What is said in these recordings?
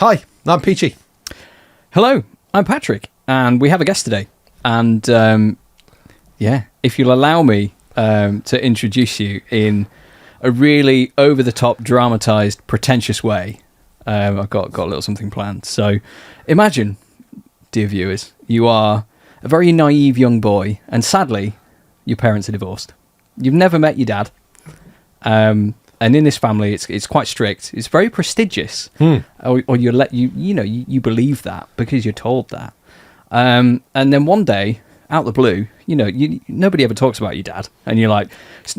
Hi, I'm Peachy. Hello, I'm Patrick, and we have a guest today. And if you'll allow me to introduce you in a really over-the-top, dramatised, pretentious way, I've got a little something planned. So imagine, dear viewers, you are a very naive young boy, and sadly, your parents are divorced. You've never met your dad. And in this family, it's quite strict. It's very prestigious, or you believe that because you're told that. And then one day, out the blue, nobody ever talks about your dad, and you're like,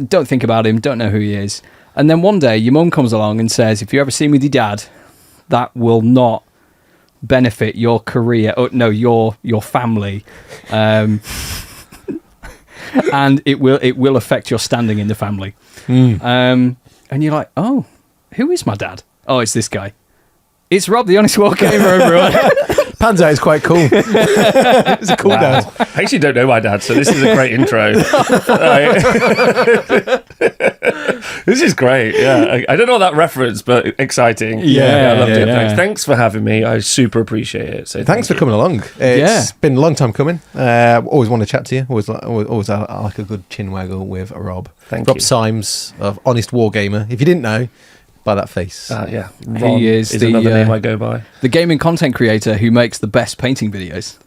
don't think about him, don't know who he is. And then one day, your mum comes along and says, if you ever see me with your dad, that will not benefit your career. Or, no, your family. And it will affect your standing in the family. And you're like, oh, who is my dad? Oh, it's this guy. It's Rob, the Honest Wargamer, everyone. Pans out is quite cool. It's a cool dad. I actually don't know my dad, so this is a great intro. This is great. Yeah, I don't know that reference, but exciting. Yeah, I loved it. yeah. Thanks for having me. I super appreciate it. So Thanks for coming along. It's been a long time coming. Always want to chat to you. Always like a good chin waggle with Rob. Thank Rob you. Symes of Honest Wargamer. If you didn't know, by that face. Yeah, He is another name I go by. The gaming content creator who makes the best painting videos.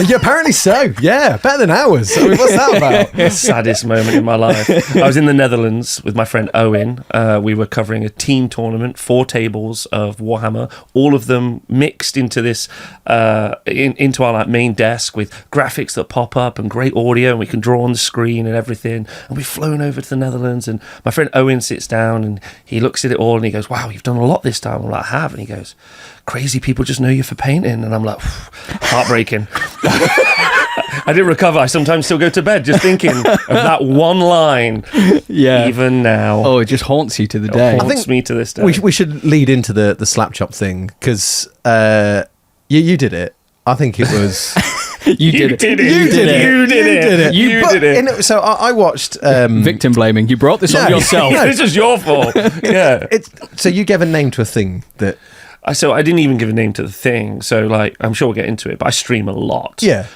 Yeah, apparently so. Yeah, better than ours. I mean, what's that about? The saddest moment in my life. I was in the Netherlands with my friend Owen. We were covering a team tournament, 4 tables of Warhammer, all of them mixed into this, into our main desk with graphics that pop up and great audio, and we can draw on the screen and everything. And we've flown over to the Netherlands, and my friend Owen sits down and he looks at it all and he goes, wow, you've done a lot this time. I'm like, I have. And he goes, crazy people just know you for painting. And I'm like, heartbreaking. I didn't recover. I sometimes still go to bed just thinking of that one line. Yeah. Even now. Oh, it just haunts you to the day. It haunts me to this day. We should lead into the Slapchop thing because you did it. I think it was... You did it. You did it. So I watched... Victim blaming. You brought this on yourself. No, this is your fault. Yeah. So you gave a name to a thing that... So I didn't even give a name to the thing. So I'm sure we'll get into it, but I stream a lot. Yeah.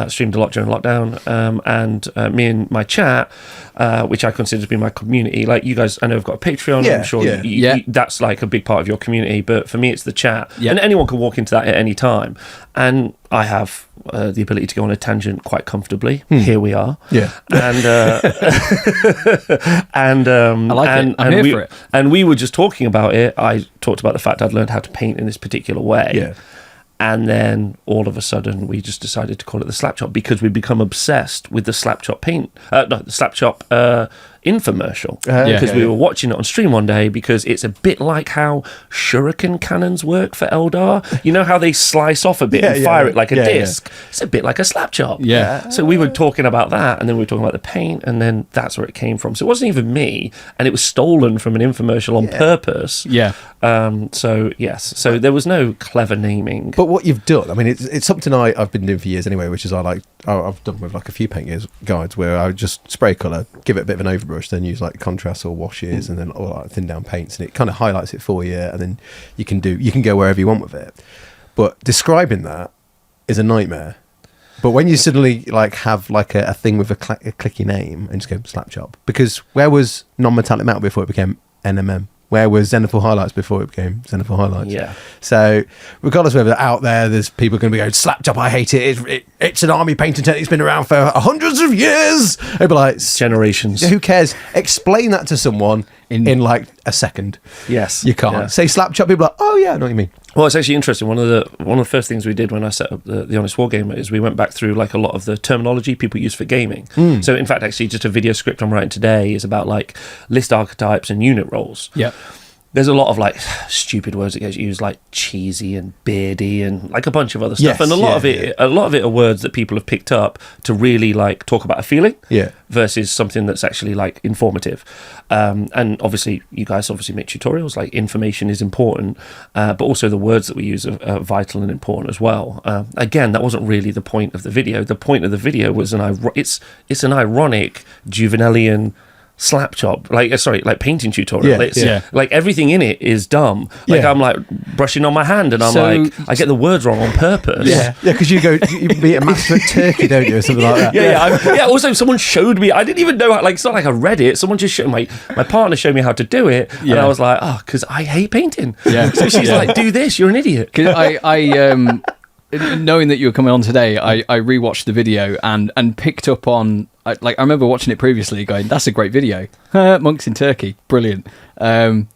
Streamed a lot during lockdown. And me and my chat, which I consider to be my community, like you guys, I know have got a Patreon. Yeah, I'm sure yeah. that's like a big part of your community. But for me, it's the chat. Yeah. And anyone can walk into that at any time. And I have the ability to go on a tangent quite comfortably. Here we are. Yeah. And I like it. I'm here for it. And we were just talking about it. I talked about the fact I'd learned how to paint in this particular way. Yeah. And then all of a sudden we just decided to call it the Slapchop because we'd become obsessed with the Slapchop the Slapchop infomercial. Because we were watching it on stream one day because it's a bit like how shuriken cannons work for Eldar. You know how they slice off a bit and fire it like a disc? Yeah. It's a bit like a Slapchop. Yeah. So we were talking about that, and then we were talking about the paint, and then that's where it came from. So it wasn't even me, and it was stolen from an infomercial on purpose. Yeah. So yes. So there was no clever naming. But what you've done, I mean, it's something I've been doing for years anyway, which is I've done with like a few paint guides where I would just spray colour, give it a bit of an overbrush, then use like contrast or washes, and then or like thin down paints, and it kind of highlights it for you, and then you can go wherever you want with it. But describing that is a nightmare. But when you suddenly like have like a thing with a clicky name and just go Slapchop, because where was non-metallic metal before it became NMM? Where was Zenithal Highlights before it became Zenithal Highlights? Yeah. So, regardless of whether out there's people going to be going, Slapchop, I hate it. It's an army painting technique. It's been around for hundreds of years. They'd be like... Generations. Who cares? Explain that to someone in like a second. Yes. You can't. Yeah. Say Slapchop, people are like, oh yeah, I know what you mean. Well, it's actually interesting. One of the first things we did when I set up the Honest Wargamer is we went back through like a lot of the terminology people use for gaming. So in fact, actually, just a video script I'm writing today is about like list archetypes and unit roles. Yeah. There's a lot of like stupid words that get used, like cheesy and beardy and like a bunch of other stuff. Yes, and a lot of it are words that people have picked up to really like talk about a feeling versus something that's actually like informative. And obviously you guys make tutorials, like information is important, but also the words that we use are vital and important as well. Again, that wasn't really the point of the video. The point of the video was it's an ironic Juvenalian Slapchop, like painting tutorial. Yeah, It's yeah. like everything in it is dumb. Like Yeah. I'm like brushing on my hand, and I'm So- like, I get the words wrong on purpose. Yeah, because you be a master at turkey, don't you, or something like that. Yeah. Also, someone showed me. I didn't even know how. Like, it's not like I read it. Someone just showed my partner showed me how to do it, and Yeah. I was like, oh, because I hate painting. Yeah. So she's Yeah. like, do this. You're an idiot. 'Cause knowing that you were coming on today, I rewatched the video and picked up on. I remember watching it previously, going, "That's a great video." Monks in Turkey, brilliant.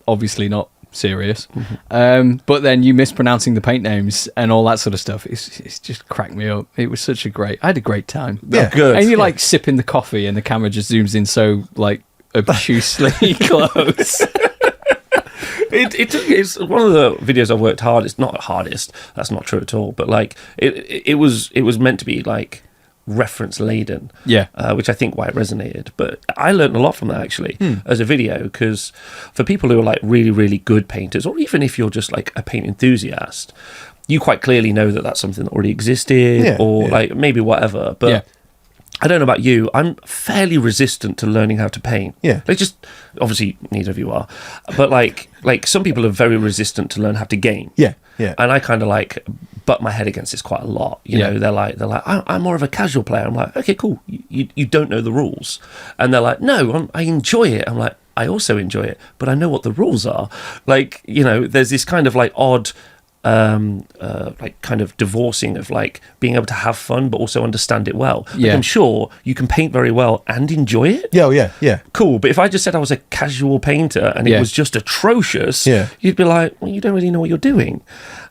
Obviously not serious, but then you mispronouncing the paint names and all that sort of stuff. It's just cracked me up. It was such a great. I had a great time. Yeah. Good. And you like sipping the coffee, and the camera just zooms in so like obtusely close. It's one of the videos I've worked hardest. Not hardest. That's not true at all. But like it was meant to be like reference laden. Yeah. Which I think why it resonated. But I learned a lot from that actually as a video, because for people who are like really really good painters, or even if you're just like a paint enthusiast, you quite clearly know that that's something that already existed, Yeah, or yeah. like maybe whatever. But Yeah. I don't know about you. I'm fairly resistant to learning how to paint. Yeah. Like, just obviously neither of you are, but like some people are very resistant to learn how to game. Yeah, yeah. And I kind of like butt my head against this quite a lot. You Yeah. know, they're like I'm more of a casual player. I'm like, okay, cool. You don't know the rules, and they're like, no, I enjoy it. I'm like, I also enjoy it, but I know what the rules are. Like, you know, there's this kind of like odd. Like kind of divorcing of like being able to have fun but also understand it well. Like, Yeah. I'm sure you can paint very well and enjoy it. Yeah, yeah. Cool, but if I just said I was a casual painter and Yeah. it was just atrocious, Yeah. you'd be like, well, you don't really know what you're doing.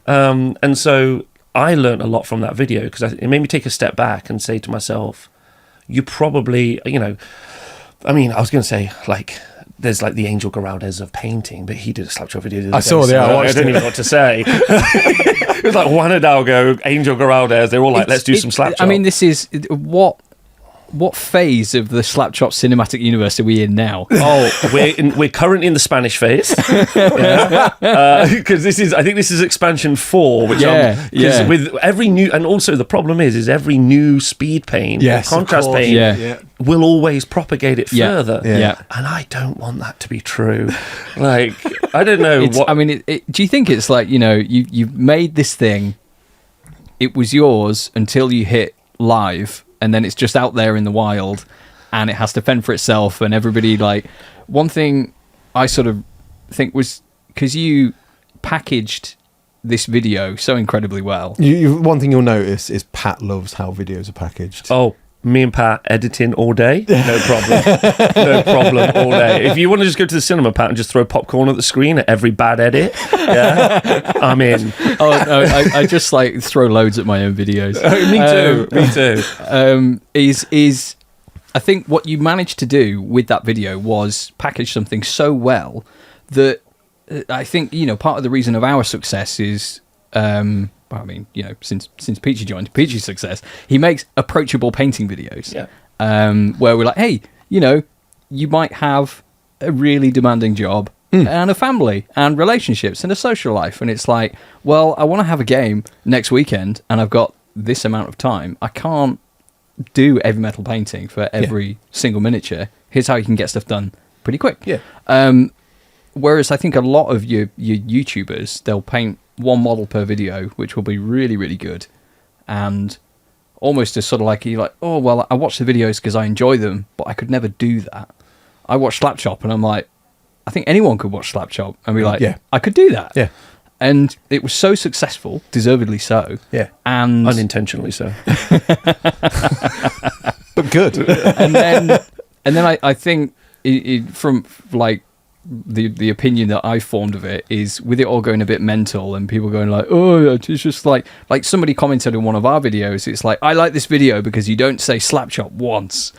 And so I learned a lot from that video, because it made me take a step back and say to myself, you probably, you know, I mean, I was going to say like, there's like the Angel Garaldes of painting, but he did a Slapchop video. The other I saw day, that, so I watched I don't it. even know what to say. It was like Juan Hidalgo, Angel Garaldes. They're all like, let's do some Slapchop. I mean, this is what phase of the Slapchop cinematic universe are we in now? we're currently in the Spanish phase, because I think this is expansion 4, which Yeah. with every new, and also the problem is every new speed paint, Yes, or contrast of course. paint, Yeah. will always propagate it Yeah. further. Yeah. And I don't want that to be true. Like, I don't know It's, what. I mean, do you think it's like, you know, you've made this thing, it was yours until you hit live, and then it's just out there in the wild, and it has to fend for itself, and everybody, like, one thing I sort of think was, because you packaged this video so incredibly well. One thing you'll notice is Pat loves how videos are packaged. Oh, me and Pat editing all day, no problem. No problem, all day. If you want to just go to the cinema, Pat, and just throw popcorn at the screen at every bad edit, yeah, I'm in. Oh, no, I just, like, throw loads at my own videos. Me too. Is I think what you managed to do with that video was package something so well that I think, you know, part of the reason of our success is, well, I mean, you know, since Peachy joined, Peachy's success, he makes approachable painting videos. Yeah. Where we're like, hey, you know, you might have a really demanding job and a family and relationships and a social life, and it's like, well, I want to have a game next weekend and I've got this amount of time. I can't do heavy metal painting for every single miniature. Here's how you can get stuff done pretty quick. Yeah. Whereas I think a lot of your YouTubers, they'll paint one model per video, which will be really, really good. And almost as sort of like, you're like, oh, well, I watch the videos because I enjoy them, but I could never do that. I watch Slapchop and I'm like, I think anyone could watch Slapchop and be like, Yeah. I could do that. Yeah. And it was so successful, deservedly so. Yeah. And Unintentionally so. But good. and then I think from like the opinion that I formed of it is, with it all going a bit mental and people going like, oh, it's just like somebody commented in one of our videos, it's like, I like this video because you don't say Slapchop once.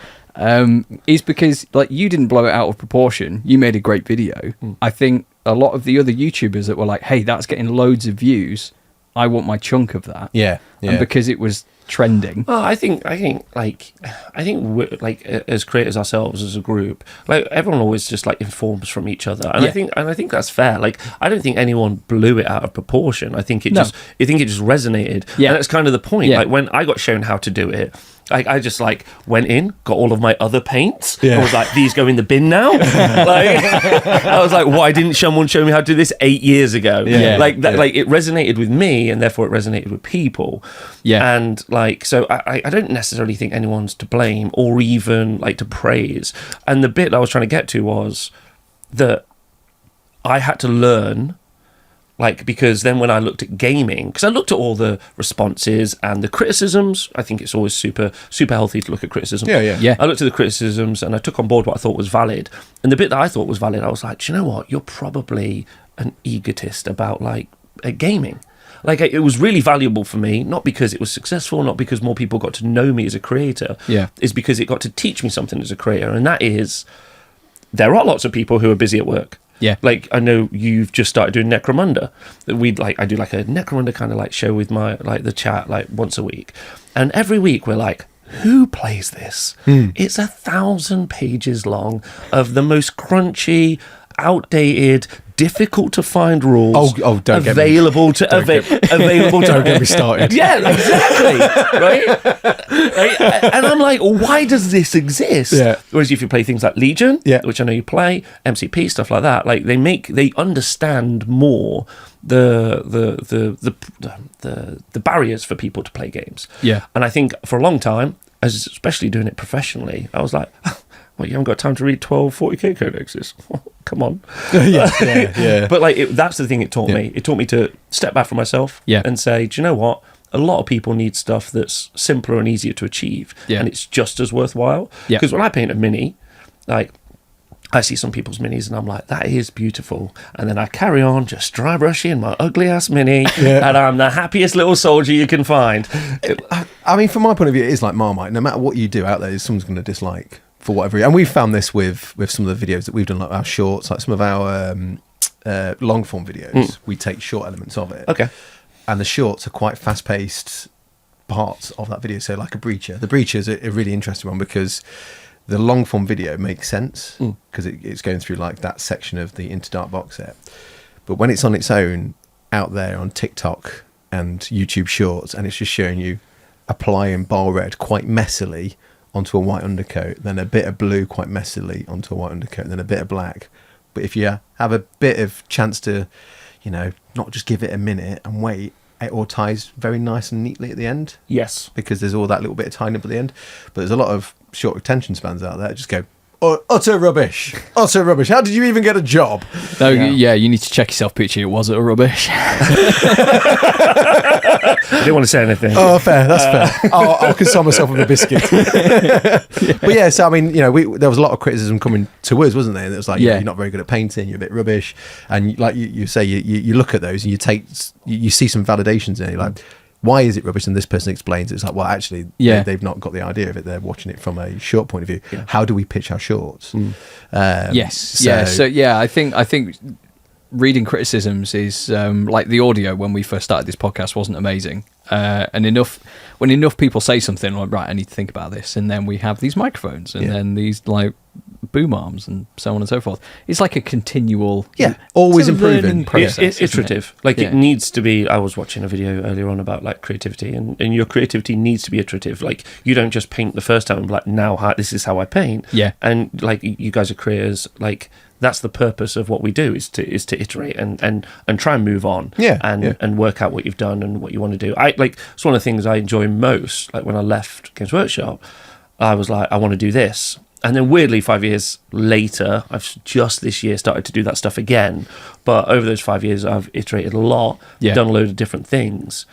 Is because like you didn't blow it out of proportion. You made a great video. I think a lot of the other YouTubers that were like, hey, that's getting loads of views, I want my chunk of that. Yeah. And because it was trending. Oh, I think we're, like, as creators ourselves as a group, like, everyone always just like informs from each other, and I think that's fair. Like, I don't think anyone blew it out of proportion. I think it just resonated. Yeah. And that's kind of the point. Yeah. Like, when I got shown how to do it, I just like went in, got all of my other paints. Yeah. I was like, these go in the bin now. Like, I was like, why didn't someone show me how to do this 8 years ago? Yeah. Like that, Yeah. like it resonated with me, and therefore it resonated with people. Yeah. And like, so I don't necessarily think anyone's to blame or even like to praise. And the bit I was trying to get to was that I had to learn, like, because then when I looked at gaming, because I looked at all the responses and the criticisms, I think it's always super healthy to look at criticism. Yeah. I looked at the criticisms and I took on board what I thought was valid. And the bit that I thought was valid, I was like, do you know what? You're probably an egotist about like gaming. Like, it was really valuable for me, not because it was successful, not because more people got to know me as a creator. Yeah. It's because it got to teach me something as a creator. And that is, there are lots of people who are busy at work. Yeah. Like, I know you've just started doing Necromunda. I do like a Necromunda kind of like show with my, like, the chat, like once a week. And every week we're like, who plays this? It's 1,000 pages long of the most crunchy, outdated, difficult to find rules. Don't get me- available to available to Don't get me started. Yeah, exactly. Right? And I'm like, why does this exist? Yeah. Whereas if you play things like Legion, Yeah. which I know you play, MCP, stuff like that, like they understand more the barriers for people to play games. Yeah. And I think for a long time, especially doing it professionally, I was like, well, you haven't got time to read 12 40k codexes. Come on. yeah. But like, that's the thing it taught Yeah. me. It taught me to step back from myself and say, do you know what? A lot of people need stuff that's simpler and easier to achieve, and it's just as worthwhile. Yeah. Because when I paint a mini, like, I see some people's minis and I'm like, that is beautiful. And then I carry on just dry brushing my ugly ass mini, and I'm the happiest little soldier you can find. I mean, from my point of view, it is like Marmite. No matter what you do out there, someone's going to dislike for whatever reason. And we've found this with some of the videos that we've done, like our shorts, like some of our long form videos. We take short elements of it. Okay. And the shorts are quite fast paced parts of that video. So like a breacher. The breacher is a really interesting one because the long form video makes sense because it's going through like that section of the Into Dark box set. But when it's on its own out there on TikTok and YouTube Shorts, and it's just showing you applying bar red quite messily onto a white undercoat, then a bit of blue quite messily onto a white undercoat, then a bit of black. But if you have a bit of chance to, not just give it a minute and wait, it all ties very nice and neatly at the end. Yes. Because there's all that little bit of tying up at the end. But there's a lot of short attention spans out there that just go, utter rubbish. Utter rubbish. How did you even get a job? No, yeah, you need to check yourself, Peachy. It was utter rubbish. I didn't want to say anything. Oh, fair. That's fair. I'll console myself with a biscuit. But yeah, so I mean, there was a lot of criticism coming to us, wasn't there? And it was like, you're not very good at painting. You're a bit rubbish. And like you say, you look at those and you see some validations in it. You're like, why is it rubbish? And this person explains it's like, well, actually, they've not got the idea of it. They're watching it from a short point of view. Yeah. How do we pitch our shorts? Yes. I think reading criticisms is like the audio when we first started this podcast wasn't amazing. And when enough people say something like, right, I need to think about this, and then we have these microphones and then these like boom arms and so on and so forth. It's like a continual, always it's a learning improving process. It's iterative. It It needs to be. I was watching a video earlier on about like creativity, and your creativity needs to be iterative. Like, you don't just paint the first time and be like, this is how I paint. Yeah. And like, you guys are creators, like, that's the purpose of what we do, is to iterate and try and move on. And work out what you've done and what you want to do. It's one of the things I enjoy most. Like, when I left Games Workshop, I was like, I want to do this. And then weirdly, 5 years later, I've just this year started to do that stuff again. But over those 5 years, I've iterated a lot, done a load of different things.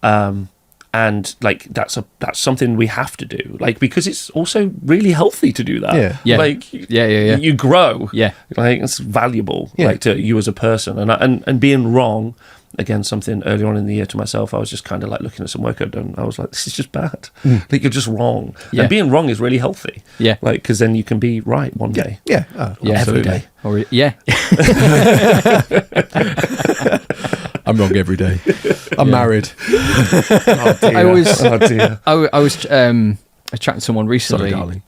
And like, that's something we have to do, like, because it's also really healthy to do that. You grow. Like, it's valuable, like, to you as a person. And being wrong, again, something earlier on in the year to myself, I was just kind of like looking at some work I'd done. I was like, this is just bad. Like, you're just wrong. And being wrong is really healthy. Like, because then you can be right one day. Every day. I'm wrong every day. I'm married. Oh, dear. I was chatting to someone recently. Sorry, darling.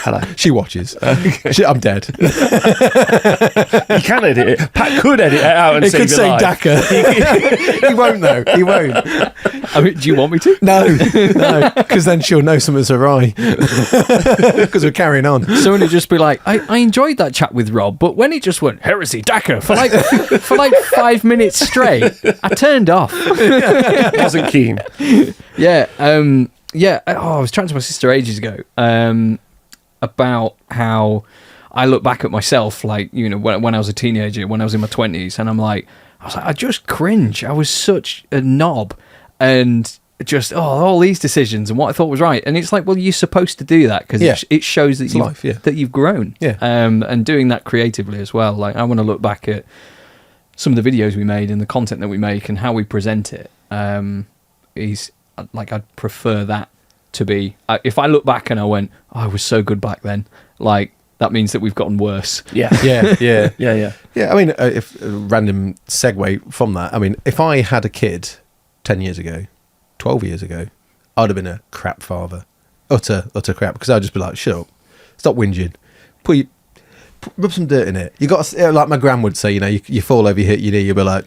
Hello. She watches. I'm dead. You can edit it. Pat could edit it out and It save could your say life. Daka. He won't though. He won't. I mean, do you want me to? No, because then she'll know something's awry. Because we're carrying on. Someone would just be like, I enjoyed that chat with Rob, but when he just went heresy Daka for like 5 minutes straight, I turned off. Wasn't keen. Yeah. I was chatting to my sister ages ago about how I look back at myself, like, you know, when I was a teenager, when I was in my 20s, and I just cringe. I was such a knob, and just all these decisions and what I thought was right. And it's like, well, you're supposed to do that because it shows that that you've grown. Yeah. And doing that creatively as well. Like, I want to look back at some of the videos we made and the content that we make and how we present it. Is like, I'd prefer that to be. If I look back and I went, I was so good back then. Like, that means that we've gotten worse. Yeah. Yeah, I mean, if a random segue from that, I mean, if I had a kid 10 years ago, 12 years ago, I'd have been a crap father. Utter crap. Because I'd just be like, shut up. Stop whinging. Rub some dirt in it. You got to, like my gran would say, you know, you fall over, you hit your knee, you'll be like,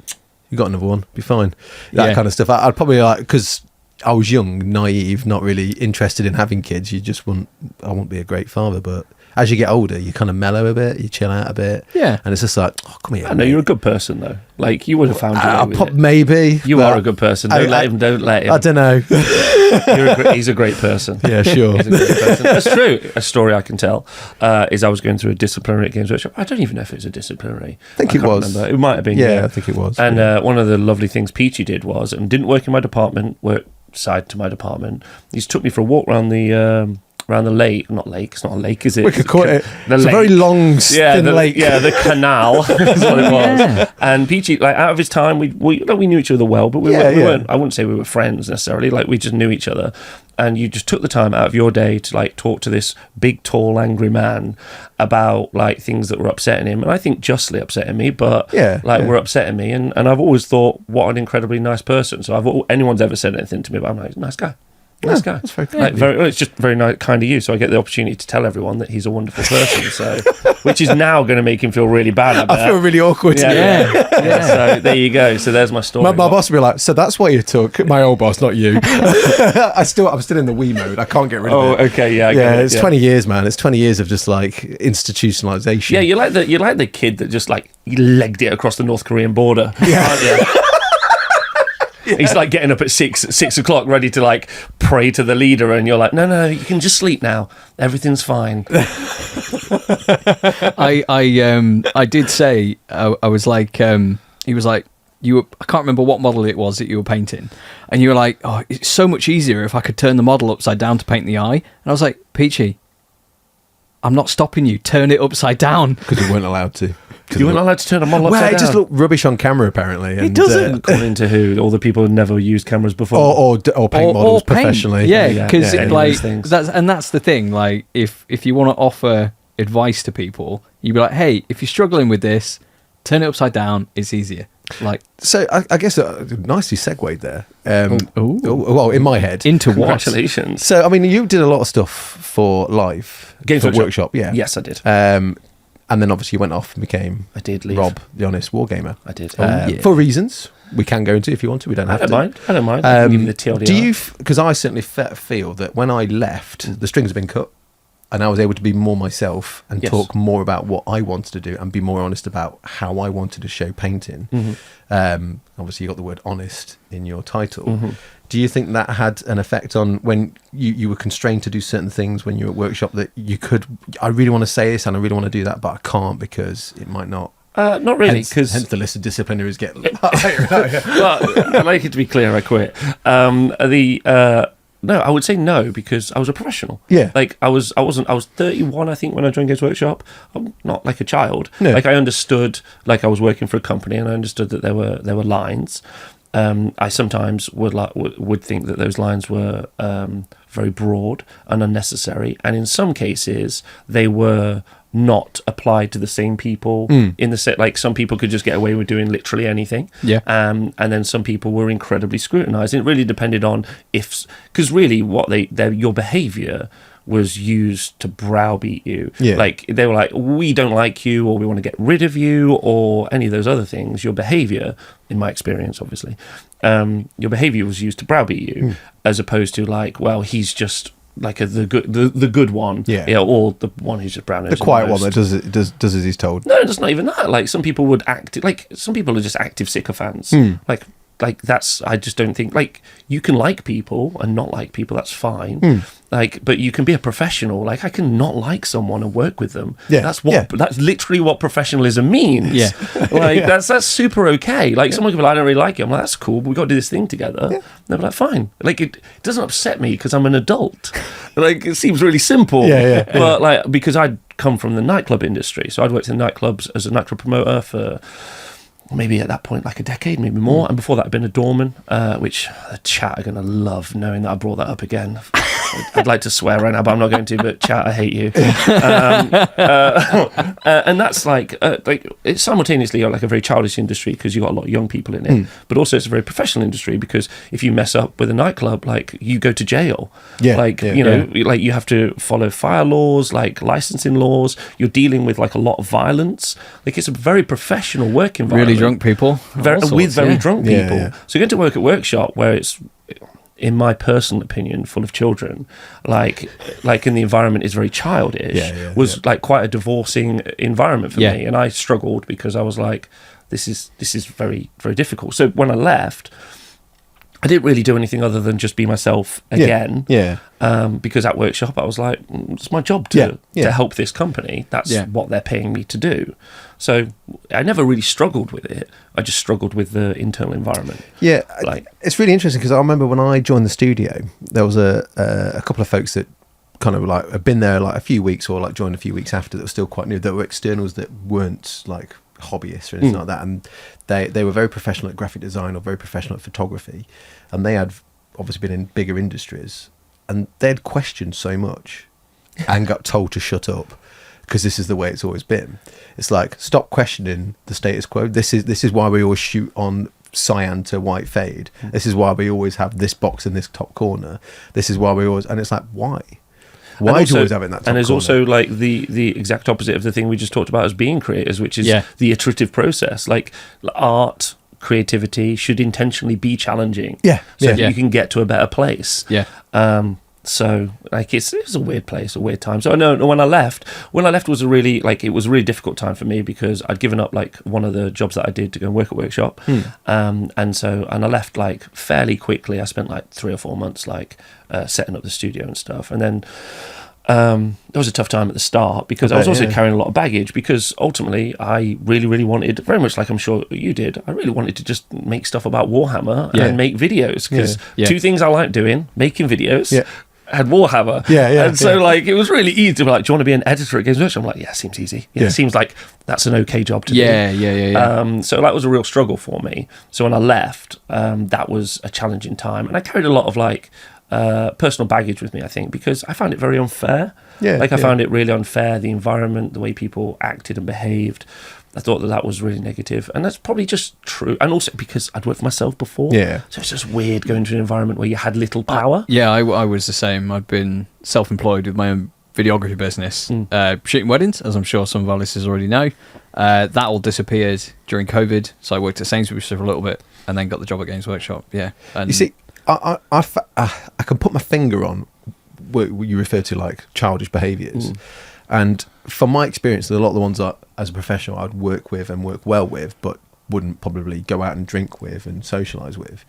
you got another one, be fine. That kind of stuff. I'd probably like, because I was young, naive, not really interested in having kids. I won't be a great father, but as you get older, you kind of mellow a bit, you chill out a bit. Yeah. And it's just like, oh, come here. I know you're a good person, though. Like, you would have found your way with it. Maybe. You are a good person. Don't let him. I don't know. He's a great person. Yeah, sure. He's a great person. That's true. A story I can tell is I was going through a disciplinary at Games Workshop. I don't even know if it was a disciplinary. I think it was. Remember. It might have been. Yeah, I think it was. And one of the lovely things Peachy did was, and didn't work in my department, worked side to my department. He just took me for a walk around the lake. Not lake. It's not a lake, is it? We could call it. The it's lake. a very long, thin lake. Yeah, the canal is what it was. Yeah. And Peachy, like, out of his time, we knew each other well, but we weren't. I wouldn't say we were friends necessarily. Like, we just knew each other. And you just took the time out of your day to, like, talk to this big, tall, angry man about, like, things that were upsetting him, and I think justly upsetting me, but were upsetting me. And I've always thought, what an incredibly nice person. So anyone's ever said anything to me about him, I'm like, nice guy. Nice guy. That's very like, it's just very nice, kind of you. So I get the opportunity to tell everyone that he's a wonderful person. So, which is now going to make him feel really bad. I feel really awkward. Yeah. So there you go. So there's my story. My boss will be like, so that's why you took my old boss, not you. I'm still in the we mode. I can't get rid of it. Oh, okay, yeah. It's 20 years, man. It's 20 years of just like institutionalization. Yeah, you're like the kid that just like legged it across the North Korean border. Yeah. He's like getting up at 6 o'clock, ready to like pray to the leader, and you're like, no, you can just sleep now. Everything's fine. I did say I was like, he was like, I can't remember what model it was that you were painting, and you were like, oh, it's so much easier if I could turn the model upside down to paint the eye. And I was like, Peachy, I'm not stopping you. Turn it upside down. Because we weren't allowed to. You weren't allowed to turn a model upside down? Well, it just looked rubbish on camera, apparently. It doesn't. According to who? All the people who never used cameras before? Or paint models professionally. Yeah, because like, that's the thing. Like, if you want to offer advice to people, you'd be like, hey, if you're struggling with this, turn it upside down. It's easier. Like, so I guess nicely segued there. Well, in my head. Into what? Congratulations. So, I mean, you did a lot of stuff for live. Games Workshop. Yeah. Yes, I did. And then obviously you went off and became I did leave. Rob, the Honest Wargamer. I did. For reasons we can go into if you want to. We don't have to. I don't mind. I can give you the TLDR. Do you, because I certainly feel that when I left, the strings have been cut and I was able to be more myself and talk more about what I wanted to do and be more honest about how I wanted to show painting. Mm-hmm. Obviously you got the word honest in your title. Mm-hmm. Do you think that had an effect on when you were constrained to do certain things when you were at workshop, that you could, I really want to say this and I really want to do that, but I can't because it might not? Not really, because hence the list of disciplinaries get well, I like it to be clear, I quit. No, I would say no, because I was a professional. Yeah. Like I was 31, I think, when I joined Games Workshop. I'm not like a child. No. Like I understood, like I was working for a company and I understood that there were lines. I sometimes would think that those lines were very broad and unnecessary, and in some cases they were not applied to the same people in the set. Like some people could just get away with doing literally anything, and then some people were incredibly scrutinized. It really depended on because really what your behavior was used to browbeat you. Yeah. Like they were like, we don't like you, or we want to get rid of you, or any of those other things. Your behaviour, in my experience, obviously, your behaviour was used to browbeat you, as opposed to like, well, he's just like the good one, or the one who's just brown nosed. The quiet one that does as he's told. No, it's not even that. Like some people would act like some people are just active sycophants. Like that's, I just don't think, like, you can like people and not like people, that's fine. Like, but you can be a professional. Like, I can not like someone and work with them. Yeah. That's literally what professionalism means. Yeah. Like, that's super okay. Like, someone can be like, I don't really like you. I'm like, that's cool, but we've got to do this thing together. Yeah. They're like, fine. Like, it doesn't upset me because I'm an adult. Like, it seems really simple. But, like, because I'd come from the nightclub industry, so I'd worked in nightclubs as a nightclub promoter for maybe at that point like a decade, maybe more, and before that I'd been a doorman, which the chat are going to love knowing that I brought that up again. I'd like to swear right now, but I'm not going to. But chat, I hate you. And that's like it's simultaneously like a very childish industry because you got a lot of young people in it, but also it's a very professional industry because if you mess up with a nightclub, like you go to jail. Like you have to follow fire laws, like licensing laws. You're dealing with like a lot of violence. Like it's a very professional work environment. Really drunk people, with very drunk people. Yeah. So going to work at workshop where it's, in my personal opinion, full of children, like in the environment is very childish, was like quite a divorcing environment for me, and I struggled because I was like, this is very, very difficult. So when I left, I didn't really do anything other than just be myself again. Because at workshop I was like, it's my job to help this company. That's what they're paying me to do. So I never really struggled with it. I just struggled with the internal environment. Yeah, like it's really interesting because I remember when I joined the studio, there was a couple of folks that kind of like had been there like a few weeks or like joined a few weeks after that were still quite new. That were externals that weren't like hobbyists or anything like that, and they were very professional at graphic design or very professional at photography, and they had obviously been in bigger industries, and they'd questioned so much and got told to shut up because this is the way it's always been. It's like, stop questioning the status quo. This is why we always shoot on cyan to white fade. This is why we always have this box in this top corner. This is why we always, and it's like, why do you always have it in that top and there's corner? Also like the exact opposite of the thing we just talked about as being creators, which is the iterative process. Like art, creativity should intentionally be challenging, so that you can get to a better place. So like it was a weird place, a weird time. So I know when I left was a really difficult time for me because I'd given up like one of the jobs that I did to go and work at workshop, and I left like fairly quickly. I spent like 3 or 4 months like setting up the studio and stuff, and then it was a tough time at the start because I was also carrying a lot of baggage because ultimately I really, really wanted, very much like I'm sure you did, I really wanted to just make stuff about Warhammer and make videos because two things I like doing, making videos and Warhammer. And so like it was really easy to be like, do you want to be an editor at Games Workshop? I'm like, yeah, seems easy. It seems like that's an okay job to do. So that was a real struggle for me. So when I left, that was a challenging time, and I carried a lot of like personal baggage with me, I think, because I found it very unfair. I found it really unfair, the environment, the way people acted and behaved. I thought that was really negative, and that's probably just true. And also because I'd worked for myself before, so it's just weird going to an environment where you had little power. I was the same. I'd been self-employed with my own videography business, shooting weddings, as I'm sure some of our listeners already know. That all disappeared during COVID, so I worked at Sainsbury's for a little bit, and then got the job at Games Workshop. And you see, I can put my finger on what you refer to like childish behaviours, and from my experience, a lot of the ones that as a professional I'd work with and work well with, but wouldn't probably go out and drink with and socialise with,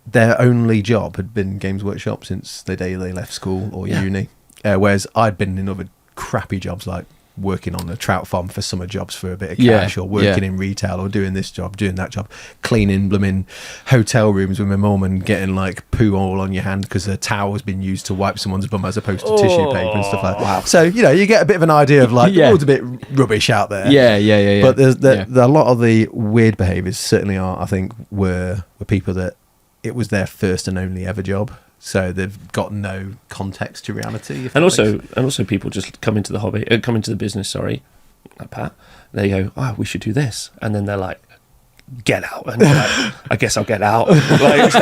their only job had been Games Workshop since the day they left school or uni, whereas I'd been in other crappy jobs like working on a trout farm for summer jobs for a bit of cash, or working in retail, or doing this job, doing that job, cleaning blooming hotel rooms with my mum and getting like poo all on your hand because a towel's been used to wipe someone's bum as opposed to tissue paper and stuff like that. So you get a bit of an idea of like the world's a bit rubbish out there. But there's a lot of the weird behaviours certainly are, I think, were people that it was their first and only ever job. So they've got no context to reality. And also people just come into the business, like Pat, they go, we should do this. And then they're like, get out, and like, I guess I'll get out. Like,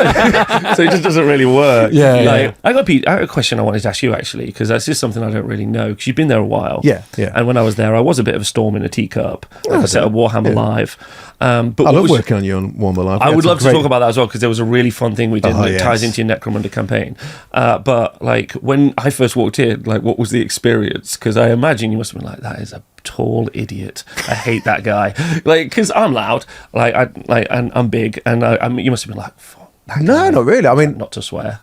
so it just doesn't really work. Yeah. I got a question I wanted to ask you actually, because that's just something I don't really know, because you've been there a while. Yeah. And when I was there, I was a bit of a storm in a teacup. Like I set up Warhammer Live. But I love working on you on Warhammer Live. I would love to talk about that as well, because there was a really fun thing we did that ties into your Necromunda campaign. But like when I first walked in, like what was the experience? Because I imagine you must have been like, that is a tall idiot. I hate that guy. Like, because I'm loud, and I'm big, and you must have been like, fuck, no, not really. I mean, not to swear.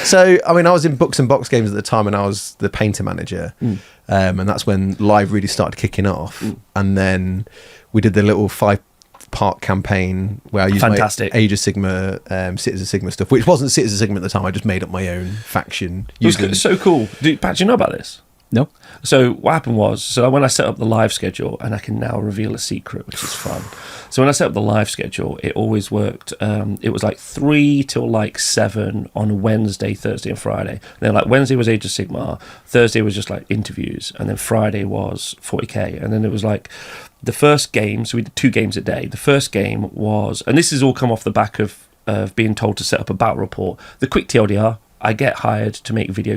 So, I mean, I was in Books and Box Games at the time, and I was the painter manager, and that's when Live really started kicking off. And then we did the little 5-part campaign where I used my Age of Sigma, Citizen Sigma stuff, which wasn't Citizen Sigma at the time. I just made up my own faction. It was so cool. Pat, do you know about this? No. So what happened was, so when I set up the live schedule, and I can now reveal a secret, which is fun. So when I set up the live schedule, it always worked. It was like 3 till like 7 on Wednesday, Thursday, and Friday. And then like Wednesday was Age of Sigmar, Thursday was just like interviews, and then Friday was 40k. And then it was like the first game. So we did 2 games a day. The first game was, and this has all come off the back of being told to set up a battle report. The quick TLDR. I get hired to make video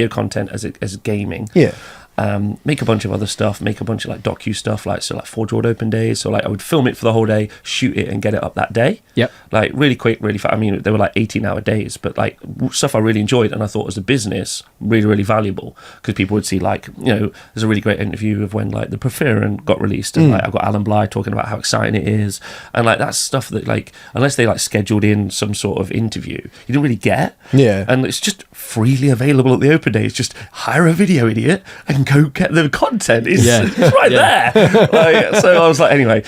content as gaming. Yeah. Make a bunch of other stuff, make a bunch of like docu stuff, like Forge World Open days. So like I would film it for the whole day, shoot it, and get it up that day. Yep. Like really quick, really fast. I mean, they were like 18-hour days, but like stuff I really enjoyed, and I thought as a business really, really valuable, because people would see like, you know, there's a really great interview of when like the Preferent got released, and like I've got Alan Bly talking about how exciting it is, and like that's stuff that like unless they like scheduled in some sort of interview, you didn't really get. Yeah. And it's just freely available at the open days. Just hire a video idiot and go get the content. It's right there. Like, so I was like, anyway.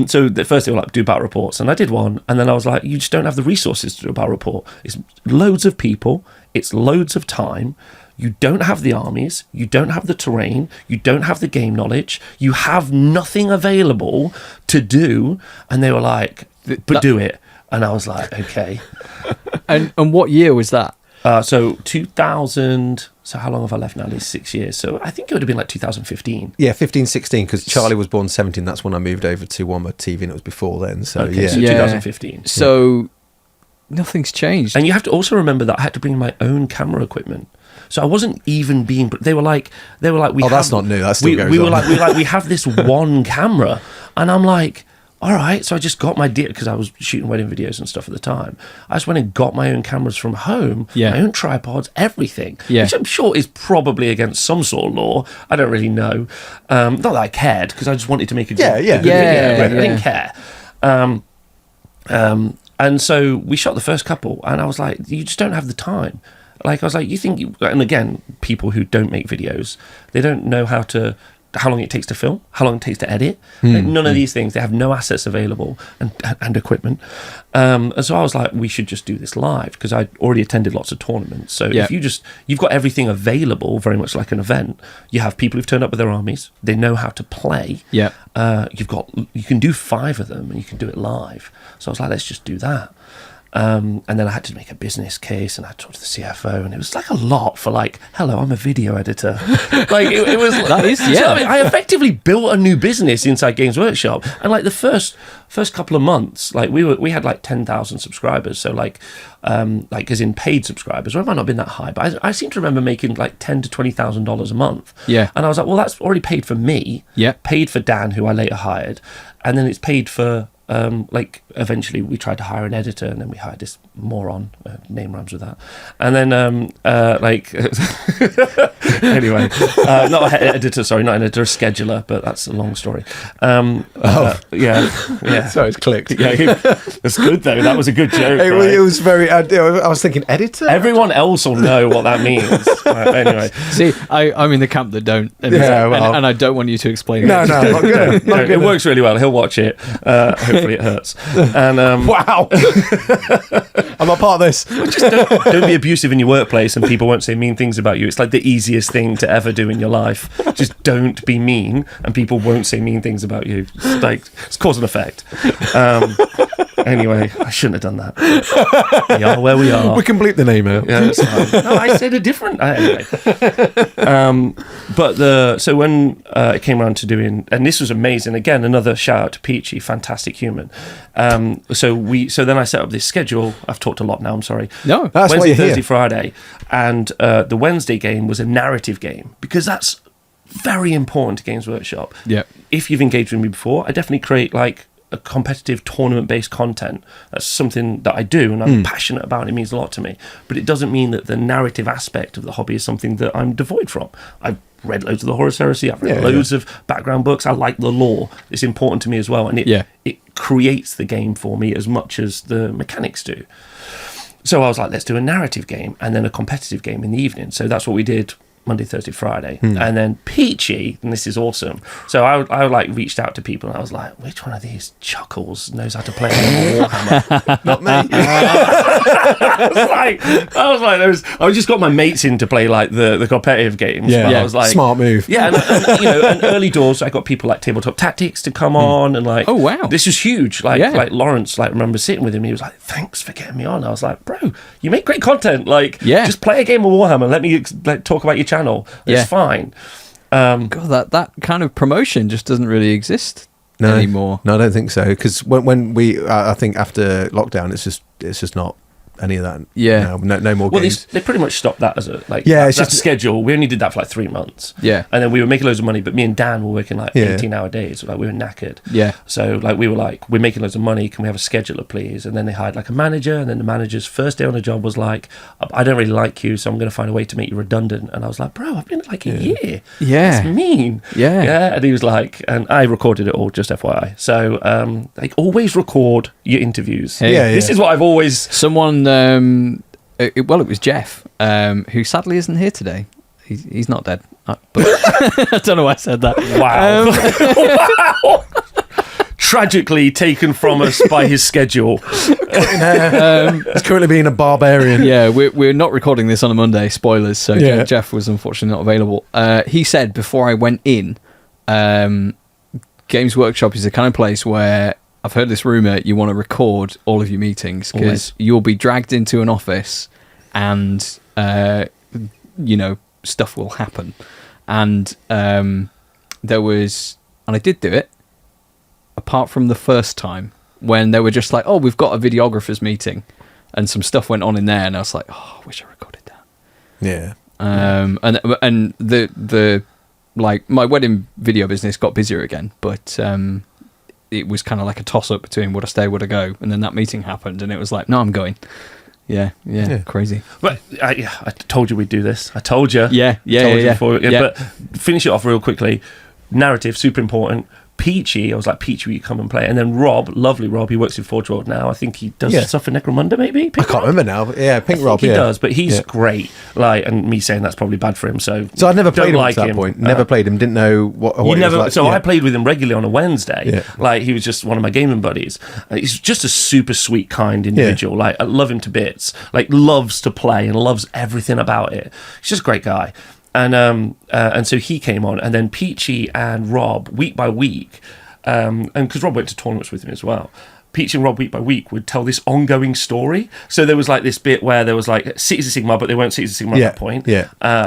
So the first they were like, do battle reports, and I did one, and then I was like, you just don't have the resources to do a battle report. It's loads of people. It's loads of time. You don't have the armies. You don't have the terrain. You don't have the game knowledge. You have nothing available to do. And they were like, but do it. And I was like, okay. And what year was that? So 2000. So how long have I left now? At least 6 years. So I think it would have been like 2015. Yeah, 15, 16, because Charlie was born 17. That's when I moved over to Warhammer TV, and it was before then. So okay, so 2015. So nothing's changed. And you have to also remember that I had to bring my own camera equipment. So I wasn't even being. They were like, we. That's not new. That still goes on. We were like, we have this one camera, and I'm like, all right. So I just got my deal, because I was shooting wedding videos and stuff at the time. I just went and got my own cameras from home, my own tripods, everything, which I'm sure is probably against some sort of law. I don't really know. Not that I cared, because I just wanted to make a good video. I didn't care. And so we shot the first couple, and I was like, you just don't have the time. Like, I was like, and again, people who don't make videos, they don't know how long it takes to film, how long it takes to edit. Like, none of these things. They have no assets available and equipment. And so I was like, we should just do this live, because I'd already attended lots of tournaments. So if you've got everything available, very much like an event. You have people who've turned up with their armies. They know how to play. Yeah. You can do 5 of them, and you can do it live. So I was like, let's just do that. And then I had to make a business case, and I talked to the CFO, and it was like a lot for like, hello, I'm a video editor. Like it was. That is, yeah. So, I mean, I effectively built a new business inside Games Workshop, and like the first couple of months, like we had like 10,000 subscribers. So like as in paid subscribers. Well, it might not have been that high, but I seem to remember making like $10,000 to $20,000 a month. Yeah. And I was like, well, that's already paid for me. Yeah. Paid for Dan, who I later hired, and then it's paid for. Like eventually we tried to hire an editor, and then we hired this moron, name rhymes with that, and then anyway, not an editor, sorry, not an editor, a scheduler, but that's a long story. Yeah. Sorry, it's clicked. Yeah, that's good though. That was a good joke. It was very. I was thinking editor. Everyone else will know what that means. Anyway, see, I'm in the camp that don't, and I don't want you to explain. No, not good. It works really well. He'll watch it. Hopefully it hurts. And wow, I'm not part of this. Just don't be abusive in your workplace, and people won't say mean things about you. It's like the easiest thing to ever do in your life. Just don't be mean, and people won't say mean things about you. It's cause and effect. Anyway, I shouldn't have done that. We are where we are. We can bleep the name out. Yeah, it's fine. No, I said a different. Anyway, so when it came around to doing, and this was amazing. Again, another shout out to Peachy, fantastic human. So then I set up this schedule. I've talked a lot now. I'm sorry. No, that's Wednesday, why you're Thursday, here. Friday, and the Wednesday game was a narrative game because that's very important to Games Workshop. Yeah. If you've engaged with me before, I definitely create like a competitive tournament-based content. That's something that I do, and I'm passionate about. It means a lot to me. But it doesn't mean that the narrative aspect of the hobby is something that I'm devoid from. I've read loads of the Horus Heresy. I've read loads of background books. I like the lore. It's important to me as well, and it creates the game for me as much as the mechanics do. So I was like, let's do a narrative game and then a competitive game in the evening. So that's what we did Monday, Thursday, Friday. And then Peachy, and this is awesome. So I like reached out to people and I was like, which one of these chuckles knows how to play Warhammer? Not me. I just got my mates in to play like the competitive games. Yeah, But I was like, smart move. yeah, and early doors, I got people like Tabletop Tactics to come on, and like, Oh, wow. this was huge. Like, Yeah. like Lawrence, like, remember sitting with him, he was like, thanks for getting me on. I was like, bro, you make great content. Like, just play a game of Warhammer. Let me talk about your channel. It's fine. God, that kind of promotion just doesn't really exist anymore. No, I don't think so. Because when we, I think after lockdown, it's just not any of that. Yeah. No more Well, games. they pretty much stopped that as a like. Yeah, that, it's that just schedule. We only did that for like 3 months. Yeah. and then we were making loads of money. But me and Dan were working like Yeah. 18-hour days. Like we were knackered. Yeah. So like we were like, we're making loads of money. Can we have a scheduler, please? And then they hired like a manager. And then the manager's first day on the job was like, I don't really like you, so I'm going to find a way to make you redundant. And I was like, bro, I've been like a year. Yeah. That's mean. Yeah. Yeah. And he was like, and I recorded it all, just FYI. So like always record your interviews. Hey. Yeah, This is what I've always. Someone, it was Jeff, who sadly isn't here today. He's not dead. But I don't know why I said that. Wow. Wow. Tragically taken from us by his schedule. It's currently being a barbarian. Yeah, we're not recording this on a Monday. Spoilers. So Yeah. Jeff was unfortunately not available. He said before I went in, Games Workshop is the kind of place where I've heard this rumor you want to record all of your meetings because you'll be dragged into an office and stuff will happen. And there was, and I did do it, apart from the first time when they were just like, oh, we've got a videographer's meeting, and some stuff went on in there, and I was like, oh, I wish I recorded that. Yeah. And the like my wedding video business got busier again, but it was kind of like a toss up between would I stay, would I go, and then that meeting happened, and it was like, no, I'm going. Yeah, crazy. But I told you we'd do this. I told you. Yeah. But finish it off real quickly. Narrative, super important. Peachy, I was like, Peachy, will you come and play? And then Rob, lovely Rob, he works in Forge World now. I think he does stuff for Necromunda, maybe? I can't remember now. But yeah, Pink Rob. He does, but he's great. Like, and me saying that's probably bad for him. So I'd never played him like at that point. Never played him. Didn't know what he was like. So I played with him regularly on a Wednesday. Yeah. Like, he was just one of my gaming buddies. He's just a super sweet, kind individual. Like, I love him to bits. Like, loves to play and loves everything about it. He's just a great guy. And so he came on, and then Peachy and Rob, week by week, and because Rob went to tournaments with him as well, Peachy and Rob week by week would tell this ongoing story. So there was like this bit where there was like Cities of Sigmar, but they weren't Cities of Sigmar at that point.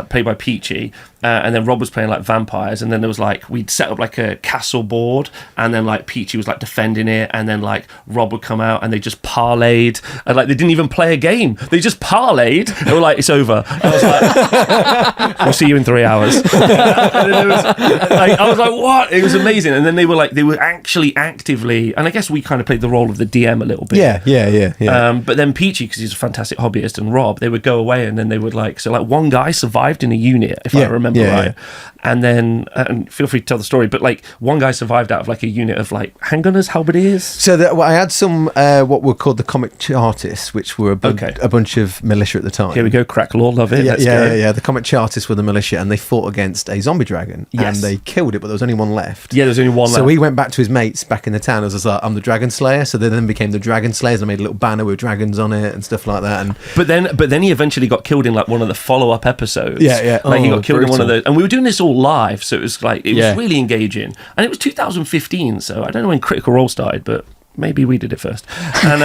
Played by Peachy. And then Rob was playing like vampires, and then there was like, we'd set up like a castle board, and then like Peachy was like defending it, and then like Rob would come out and they just parlayed, and like they didn't even play a game, they just parlayed. They were like, it's over. And I was like, we'll see you in 3 hours. And then I was like, what? It was amazing. And then they were actually actively, and I guess we kind of played the role of the DM a little bit. Yeah. But then Peachy, because he's a fantastic hobbyist, and Rob, they would go away, and then they would like, so like one guy survived in a unit, if I remember right. And then, and feel free to tell the story, but like one guy survived out of like a unit of like handgunners, halberdiers. So I had some what were called the comic chartists, which were a bunch of militia at the time. Here we go, crack law, love it. Yeah. The comic chartists were the militia, and they fought against a zombie dragon, and they killed it, but there was only one left. Yeah, there's only one left. So he went back to his mates back in the town. I was like, I'm the Dragon Slayer. So they then became the Dragon Slayers. I made a little banner with dragons on it and stuff like that. And but then he eventually got killed in like one of the follow-up episodes. Yeah. Like he got killed in one of those, and we were doing this all live, so it was like it was really engaging, and it was 2015, so I don't know when Critical Role started, but maybe we did it first. And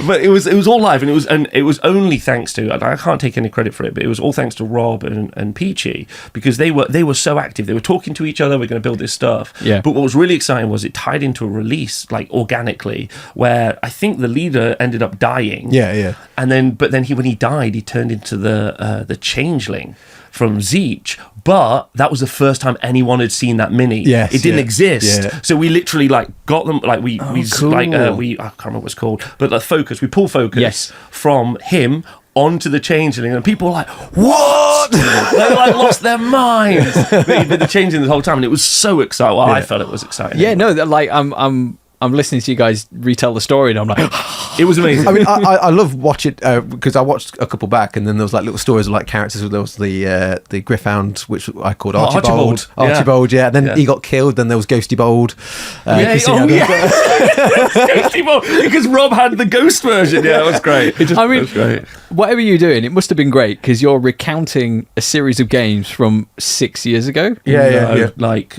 but it was all live, and it was only thanks to, and I can't take any credit for it, but it was all thanks to Rob and Peachy, because they were so active. They were talking to each other. We're going to build this stuff. Yeah. But what was really exciting was it tied into a release like organically, where I think the leader ended up dying. Yeah. And then, when he died, he turned into the changeling from Zeech, but that was the first time anyone had seen that mini. Yes, it didn't exist. Yeah. So we literally like got them, like we cool. I can't remember what it's called, but like focus, we pull focus Yes. from him onto the changeling, and people were like, what? They like lost their minds. They'd been the changeling the whole time, and it was so exciting. Well, I felt it was exciting. Yeah, anyway. no, like I'm listening to you guys retell the story, and I'm like, It was amazing. I mean, I love watching because I watched a couple back, and then there was like little stories of like characters. There was the Gryphound, which I called Archibald. Archibald, yeah. And then he got killed. Then there was Ghosty Bold. Ghosty Bold, because Rob had the ghost version. Yeah, it was great. It was great. Whatever you're doing, it must have been great, because you're recounting a series of games from 6 years ago. Yeah. Like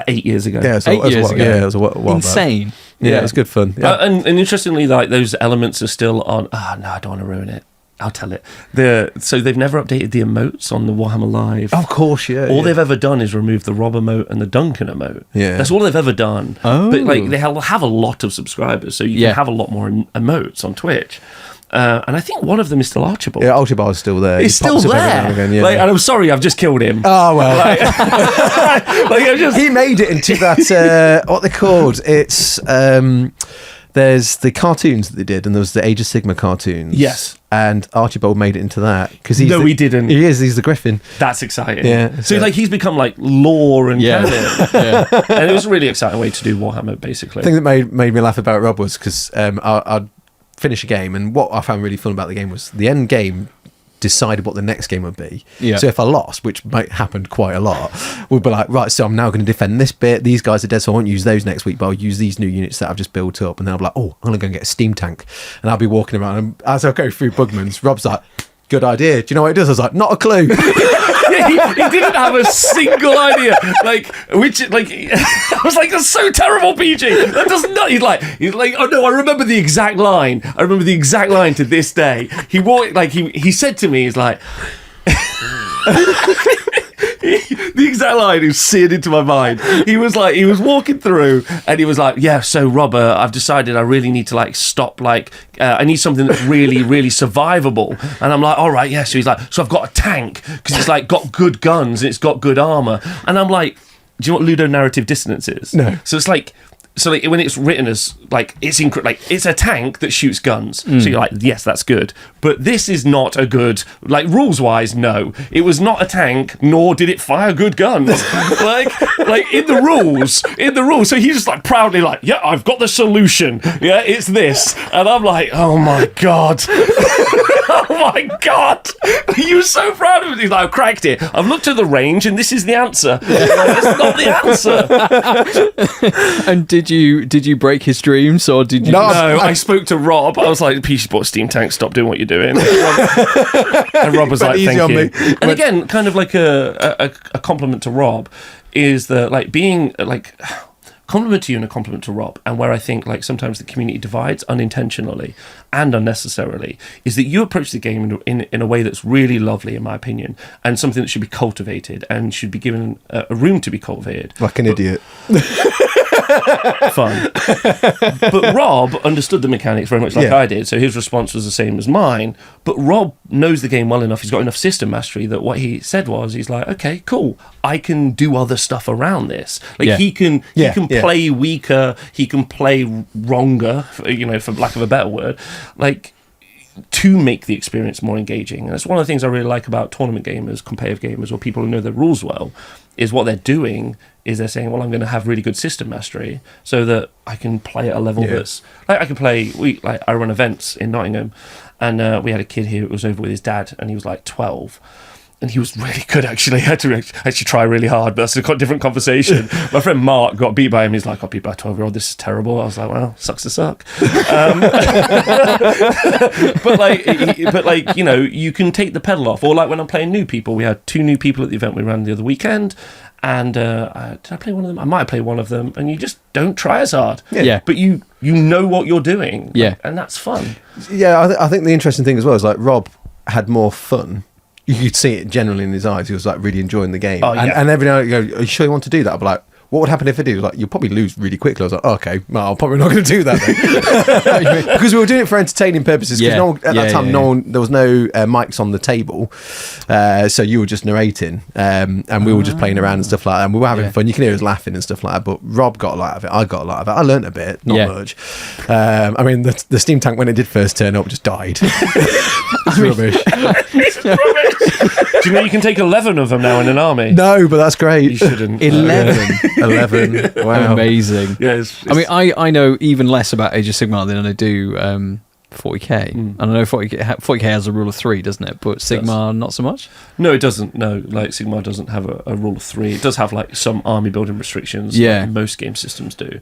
8 years ago. Yeah, 8 years ago. Yeah, it was a while Insane. back. Yeah, it was good fun. Yeah. And interestingly, like those elements are still on. No, I don't want to ruin it. I'll tell it. So they've never updated the emotes on the Warhammer Live. Of course, yeah. All they've ever done is remove the Rob emote and the Duncan emote. Yeah. That's all they've ever done. Oh. But like they have a lot of subscribers, so you can have a lot more emotes on Twitch. And I think one of them is still Archibald. Yeah, Archibald's still there. He's still there. Again, yeah. Like, and I'm sorry, I've just killed him. Oh well. Like, he made it into that what they called. It's there's the cartoons that they did, and there was the Age of Sigma cartoons. Yes. And Archibald made it into that because No, he didn't. He's the Griffin. That's exciting. Yeah. So like he's become like lore and canon. Yeah. And it was a really exciting way to do Warhammer, basically. The thing that made me laugh about Rob was because I'd finish a game, and what I found really fun about the game was the end game decided what the next game would be. Yeah. So if I lost, which might happen quite a lot, we'd be like, right, so I'm now going to defend this bit. These guys are dead, so I won't use those next week, but I'll use these new units that I've just built up. And then I'll be like, oh, I'm going to go and get a steam tank. And I'll be walking around, and as I go through Bugman's, Rob's like, good idea. Do you know what it does? I was like, not a clue. Yeah, he didn't have a single idea. I was like, that's so terrible, PG. That does not. He's like, oh no, I remember the exact line. I remember the exact line to this day. He walked, like he said to me, he's like. The exact line is seared into my mind. He was walking through, and he was like, yeah, so Robert, I've decided I really need to like stop, like I need something that's really, really survivable. And I'm like, all right, yeah. So he's like, so I've got a tank because it's like got good guns and it's got good armor. And I'm like, do you know what ludonarrative dissonance is? No. So it's like, when it's written as like it's a tank that shoots guns, so you're like, yes, that's good. But this is not a good, like rules wise, no, it was not a tank, nor did it fire good guns. like in the rules. So he's just like proudly like, yeah, I've got the solution. Yeah, it's this, and I'm like, oh my god. Oh my god! He was so proud of it. He's like, I've cracked it. I've looked at the range, and this is the answer. It's not the answer. And did you break his dreams, or did you? No, I spoke to Rob. I was like, "Peachy bought a steam tank. Stop doing what you're doing." And Rob was like, "Thank you." And again, kind of like a compliment to Rob is that like being like. Compliment to you and a compliment to Rob, and where I think like sometimes the community divides unintentionally and unnecessarily is that you approach the game in a way that's really lovely, in my opinion, and something that should be cultivated and should be given a room to be cultivated. Like an idiot. Fun. But Rob understood the mechanics very much like I did, so his response was the same as mine. But Rob knows the game well enough, he's got enough system mastery that what he said was, he's like, okay, cool, I can do other stuff around this. Like he can play weaker, he can play wronger, for lack of a better word, like to make the experience more engaging. And that's one of the things I really like about tournament gamers, competitive gamers, or people who know their rules well, is what they're doing is they're saying, well, I'm going to have really good system mastery so that I can play at a level that's like I can play. I run events in Nottingham, and we had a kid here who was over with his dad, and he was like 12. And he was really good, actually. I had to actually try really hard, but that's a different conversation. My friend Mark got beat by him. He's like, I got beat by a 12-year-old. This is terrible. I was like, well, sucks to suck. But you can take the pedal off. Or like when I'm playing new people, we had 2 new people at the event we ran the other weekend, And did I play one of them? I might have played one of them, and you just don't try as hard. Yeah. But you know what you're doing. Yeah. And that's fun. Yeah, I think the interesting thing as well is like Rob had more fun. You could see it generally in his eyes. He was like really enjoying the game. Oh, yeah. And every now and then you go, are you sure you want to do that? I'd be like, what would happen if I do? Like, you'll probably lose really quickly. I was like, oh, okay, well, I'm probably not going to do that then. Because we were doing it for entertaining purposes. Because at that time, there was no mics on the table. So you were just narrating. And we were just playing around and stuff like that. And we were having fun. You can hear us laughing and stuff like that. But Rob got a lot of it. I got a lot of it. I learnt a bit, not much. I mean, the steam tank, when it did first turn up, just died. It's rubbish. Do you know you can take 11 of them now in an army? No, but that's great. You shouldn't. 11. Wow. Amazing. Yeah, I mean, I know even less about Age of Sigmar than I do 40k. And I know 40k has a rule of 3, doesn't it? But Sigmar, not so much? No, it doesn't. No, like Sigmar doesn't have a rule of 3. It does have like some army building restrictions. Yeah. Like most game systems do.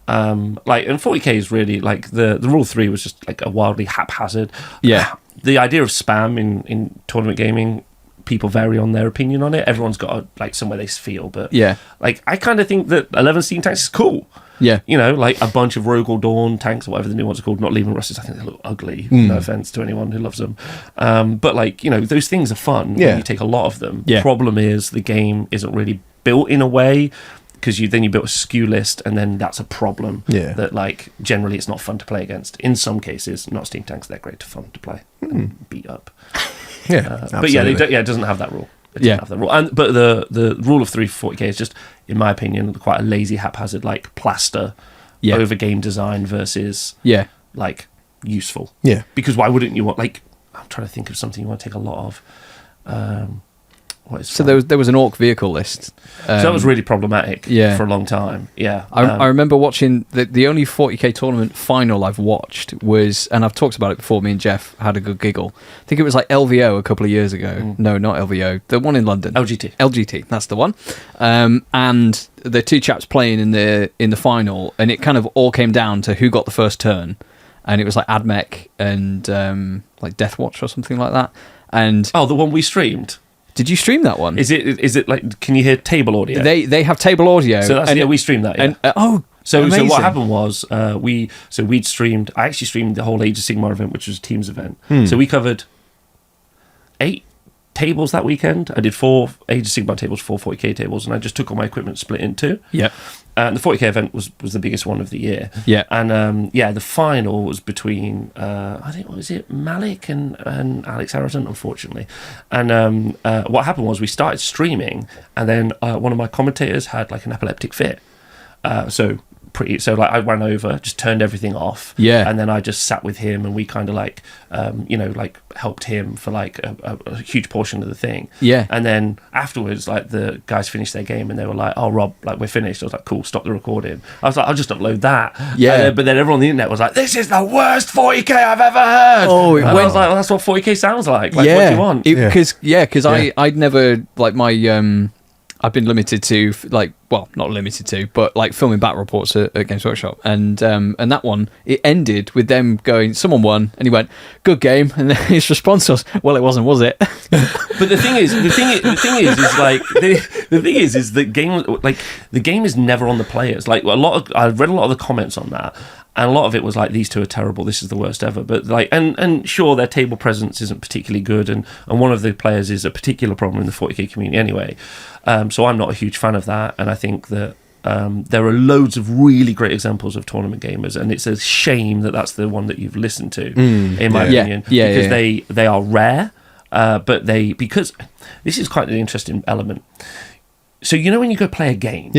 And 40k is really like the rule of 3 was just like a wildly haphazard. Yeah. The idea of spam in tournament gaming, people vary on their opinion on it. Everyone's got like somewhere they feel, but like I kind of think that 11 steam tanks is cool. Yeah, you know, like a bunch of Rogel Dawn tanks or whatever the new ones are called. Not leaving Russes, I think they look ugly. No offense to anyone who loves them, but like, you know, those things are fun. Yeah, when you take a lot of them. Yeah. The problem is the game isn't really built in a way, because you built a skew list, and then that's a problem. Yeah, that like generally it's not fun to play against. In some cases, not steam tanks, they're great to fun to play and beat up. Yeah, but yeah, it doesn't have that rule. It doesn't have that rule. But the rule of 3 for 40k is just, in my opinion, quite a lazy, haphazard, like plaster over game design versus like useful. Yeah, because why wouldn't you want, like, I'm trying to think of something you want to take a lot of. So there was an orc vehicle list. So that was really problematic for a long time. Yeah. I remember watching the only 40k tournament final I've watched was, and I've talked about it before, me and Jeff had a good giggle. I think it was like LVO a couple of years ago. No, not LVO. The one in London. LGT, that's the one. And the two chaps playing in the final, and it kind of all came down to who got the first turn. And it was like Admech and like Deathwatch or something like that. And the one we streamed. Did you stream that one? Is it like, can you hear table audio? They have table audio. So that's, we streamed that. Yeah. And, so what happened was we'd streamed. I actually streamed the whole Age of Sigmar event, which was a Teams event. So we covered 8 tables that weekend. I did 4 Age of Sigmar tables, 4 40k tables, and I just took all my equipment, split it in 2. Yeah. And the 40k event was the biggest one of the year. Yeah. And the final was between I think, what was it, Malik and Alex Harrison, unfortunately. And what happened was we started streaming, and then one of my commentators had like an epileptic fit. So like I ran over, just turned everything off, and then I just sat with him, and we kind of like like helped him for like a huge portion of the thing. And then afterwards, like the guys finished their game, and they were like, "Oh, Rob, like we're finished." I was like, "Cool, stop the recording." I was like, "I'll just upload that." But then everyone on the internet was like, "This is the worst 40k I've ever heard." Oh, and I was like, well, "That's what 40k sounds like." Like, what do you want? Because I'd never, like, my I've been limited to, like, well, not limited to, but like filming battle reports at Games Workshop, and that one, it ended with them going, someone won, and he went, "Good game," and then his response was, "Well, it wasn't, was it?" But the thing is that the game is never on the players. Like I read a lot of the comments on that. And a lot of it was like, these two are terrible, this is the worst ever. But like, and sure, their table presence isn't particularly good, and one of the players is a particular problem in the 40k community anyway. So I'm not a huge fan of that, and I think that there are loads of really great examples of tournament gamers, and it's a shame that that's the one that you've listened to, in my opinion, because they are rare, but because this is quite an interesting element. So you know when you go play a game,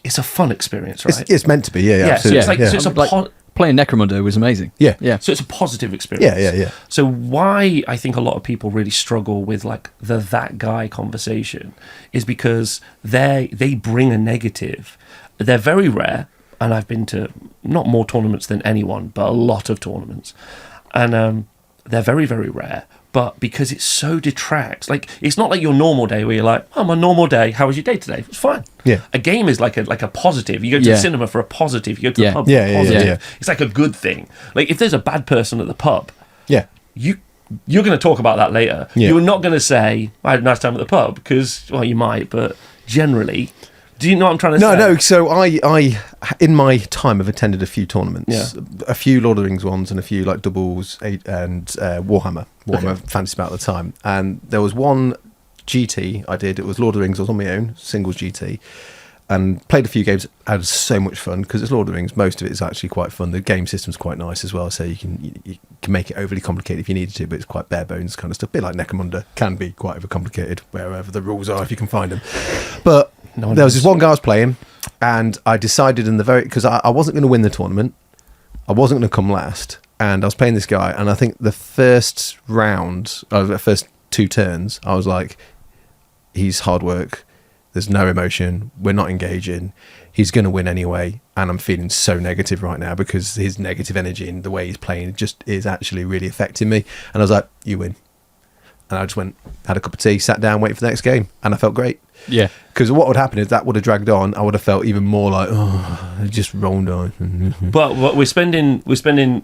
it's a fun experience, right? It's meant to be, absolutely. So it's a playing Necromunda was amazing. Yeah. So it's a positive experience. Yeah. So why I think a lot of people really struggle with like that guy conversation is because they bring a negative. They're very rare, and I've been to not more tournaments than anyone, but a lot of tournaments, and they're very, very rare. But because it so detracts, like, it's not like your normal day where you're like, "Oh, my normal day, how was your day today?" It's fine. Yeah. A game is like a positive. You go to the cinema for a positive. You go to the pub for a positive. Yeah. It's like a good thing. Like, if there's a bad person at the pub, you're going to talk about that later. You're not going to say, "I had a nice time at the pub," because, well, you might, but generally? Do you know what I'm trying to No, say? no. So I, in my time, have attended a few tournaments, Yeah. a few Lord of the Rings ones, and a few like doubles and Warhammer Fantasy Battle at the time. And there was one GT I did. It was Lord of the Rings. I was on my own, singles GT, and played a few games. Had so much fun because it's Lord of the Rings. Most of it is actually quite fun. The game system's quite nice as well, so you can make it overly complicated if you needed to, but it's quite bare bones kind of stuff. A bit like Necromunda can be quite overcomplicated wherever the rules are if you can find them. But there was this one guy I was playing, and I decided because I wasn't going to win the tournament, I wasn't going to come last, and I was playing this guy, and I think the first round, the first 2 turns, I was like, he's hard work, there's no emotion, we're not engaging, he's going to win anyway, and I'm feeling so negative right now because his negative energy and the way he's playing just is actually really affecting me. And I was like, you win. And I just went, had a cup of tea, sat down, waited for the next game, and I felt great. Yeah. Because what would happen is that would have dragged on. I would have felt even more like, oh, I just rolled on. But we're spending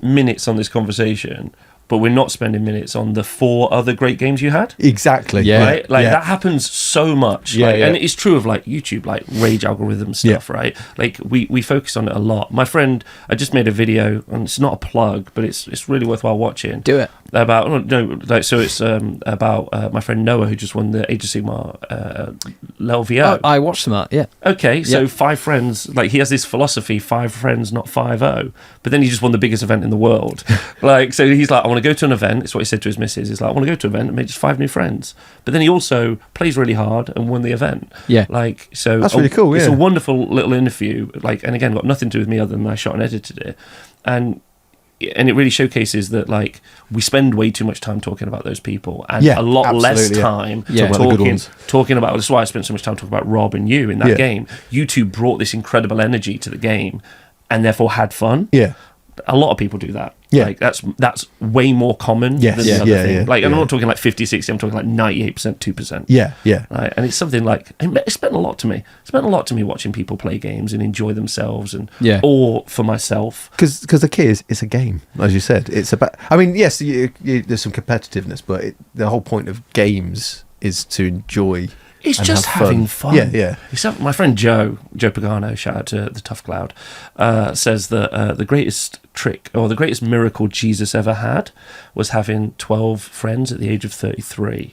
minutes on this conversation, but we're not spending minutes on the 4 other great games you had. Exactly. Yeah. Right? Like that happens so much. Yeah, like, yeah. And it's true of like YouTube, like rage algorithm stuff, right? Like we focus on it a lot. My friend, I just made a video, and it's not a plug, but it's really worthwhile watching. Do it. About it's about my friend Noah, who just won the Age of Sigmar LVO. I watched some of that, yeah. Okay, so Yeah. 5 friends, like he has this philosophy, 5 friends, not 5-0. But then he just won the biggest event in the world. Like, so he's like, I want to go to an event. It's what he said to his missus. He's like, I want to go to an event and make just 5 new friends. But then he also plays really hard and won the event. Yeah. Like, so That's really cool, It's yeah. a wonderful little interview. Like, and again, got nothing to do with me other than I shot and edited it. And it really showcases that like we spend way too much time talking about those people and Yeah, a lot less absolutely, yeah. time Yeah. Talking about the good ones. talking about. That's why I spent so much time talking about Rob and you in that Yeah. game. You two brought this incredible energy to the game and therefore had fun. Yeah. A lot of people do that. Yeah. Like that's way more common Yes. than the Yeah, other yeah, thing. yeah, Like I'm yeah. not talking like 50-60, I'm talking like 98%, 2%. Yeah. Yeah. Right? And it's something like it spent a lot to me. It spent a lot to me watching people play games and enjoy themselves and Yeah. or for myself. Because the key is, it's a game, as you said. It's about. I mean, yes, there's some competitiveness, but the whole point of games is to enjoy. It's and just have fun. having fun. Yeah, yeah. Except my friend Joe Pagano, shout out to the Tough Cloud, says that the greatest trick or the greatest miracle Jesus ever had was having 12 friends at the age of 33.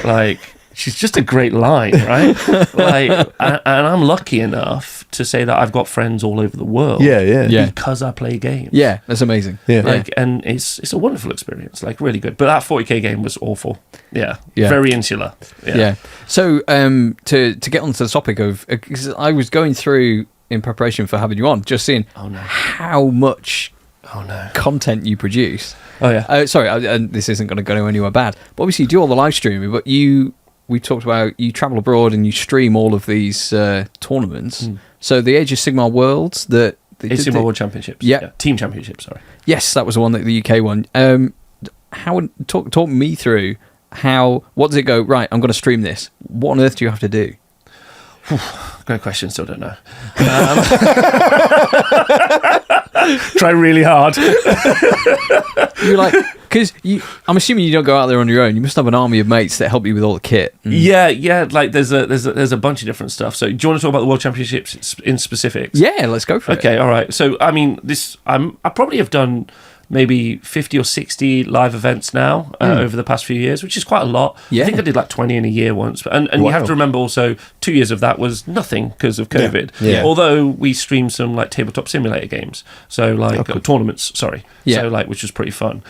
Like, she's just a great line, right? Like, and I'm lucky enough to say that I've got friends all over the world. Yeah, yeah, Yeah. Because I play games. Yeah, that's amazing. Yeah. Like, and it's a wonderful experience, like really good. But that 40k game was awful. Yeah. Yeah. Very insular. Yeah. So to get onto the topic of, because I was going through in preparation for having you on, just seeing how much content you produce. Oh yeah. Sorry, and this isn't going to go anywhere bad. But obviously, you do all the live streaming. But we talked about you travel abroad and you stream all of these tournaments. So the Age of Sigmar Worlds that Age of Sigmar World Championships. Yeah. Team Championships. Sorry. Yes, that was the one that the UK won. How talk me through what does it go right? I'm going to stream this. What on earth do you have to do? Great question. Still don't know. Try really hard. You're like, because I'm assuming you don't go out there on your own. You must have an army of mates that help you with all the kit. Yeah. Like there's a bunch of different stuff. So do you want to talk about the World Championships in specifics? Yeah, let's go for it. Okay. All right. So I mean, I probably have done maybe 50 or 60 live events now over the past few years, which is quite a lot. Yeah. I think I did like 20 in a year once. And you have to remember also 2 years of that was nothing because of COVID. Yeah. Although we streamed some like tabletop simulator games. So like tournaments, sorry. Yeah. So like, which was pretty fun.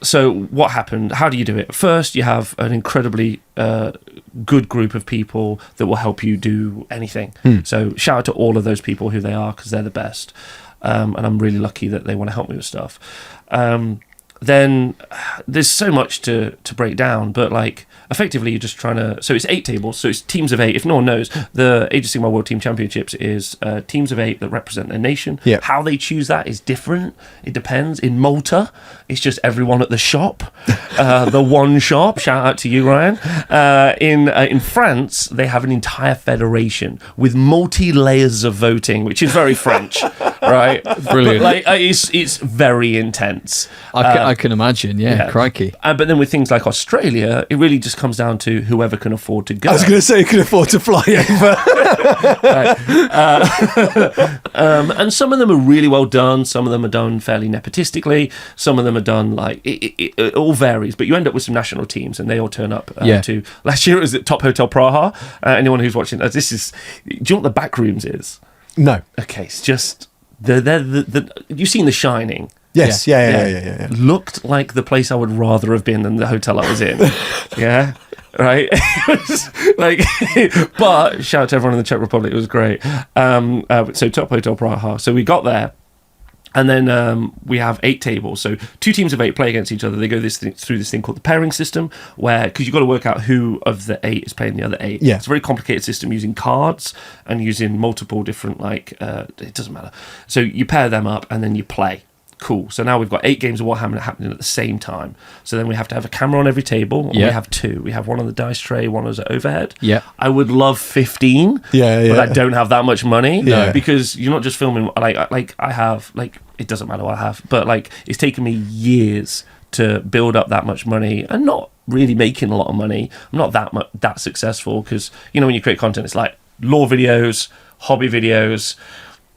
So what happened? How do you do it? First, you have an incredibly good group of people that will help you do anything. So shout out to all of those people, who they are, because they're the best. And I'm really lucky that they want to help me with stuff. Then there's so much to break down, but like effectively you're just trying to. So it's 8 tables, so it's teams of 8. If no one knows, the Age of Sigmar World Team Championships is teams of 8 that represent a nation. Yeah. How they choose that is different. It depends. In Malta, it's just everyone at the shop, the one shop. Shout out to you, Ryan. In France, they have an entire federation with multi layers of voting, which is very French. right? Brilliant. But, like, it's very intense. I can imagine. Yeah, crikey. But then with things like Australia, it really just comes down to whoever can afford to go. I was going to say you can afford to fly over. And some of them are really well done. Some of them are done fairly nepotistically. Some of them are done like it all varies. But you end up with some national teams, and they all turn up to. Last year it was at Top Hotel Praha. Anyone who's watching, this is. Do you know what the back rooms is? No. Okay, it's just you've seen The Shining. Yes, yeah. Looked like the place I would rather have been than the hotel I was in. Yeah, right. Like, but shout out to everyone in the Czech Republic. It was great. So Top Hotel Praha. So we got there. And then we have 8 tables. So 2 teams of 8 play against each other. They go through this thing called the pairing system, where, because you've got to work out who of the 8 is playing the other 8. Yeah. It's a very complicated system using cards and using multiple different, it doesn't matter. So you pair them up and then you play. Cool. So now we've got 8 games of Warhammer happening at the same time. So then we have to have a camera on every table. And we have 2. We have one on the dice tray, one as an overhead. Yeah. I would love 15. Yeah. But I don't have that much money. Yeah. Because you're not just filming like I have it doesn't matter what I have, but it's taken me years to build up that much money and not really making a lot of money. I'm not that successful because when you create content, it's like lore videos, hobby videos.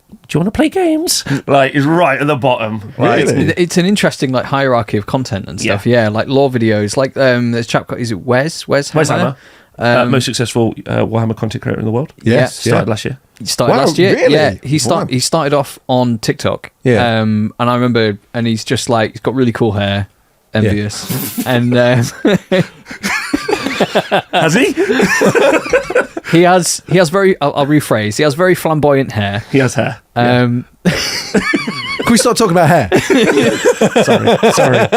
Do you want to play games? It's right at the bottom. Really? It's an interesting hierarchy of content and stuff. Yeah, like lore videos. Like there's a chap. Is it Wes Hammer? Most successful Warhammer content creator in the world. Yes, started last year. He started last year. Really? Yeah, he started off on TikTok. Yeah. And I remember, and he's just he's got really cool hair. Envious. And has he? he has very. I'll rephrase. He has very flamboyant hair. He has hair. Can we start talking about hair? Sorry.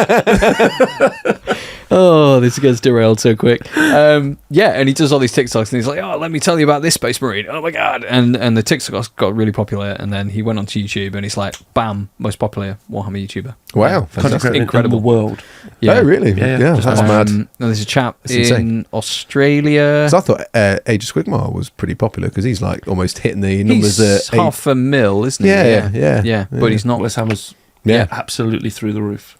Oh, this gets derailed so quick. And he does all these TikToks, and he's like, "Oh, let me tell you about this Space Marine." Oh my god! And the TikToks got really popular, and then he went onto YouTube, and he's like, "Bam, most popular Warhammer YouTuber." Wow, Content creator incredible in the world. Yeah. Oh, really? Yeah. That's mad. And there's a chap That's in insane. Australia. So I thought Age of Squigmar was pretty popular because he's almost hitting the numbers He's at $500,000, isn't he? Yeah. But he's not. Wes Hammer's absolutely through the roof.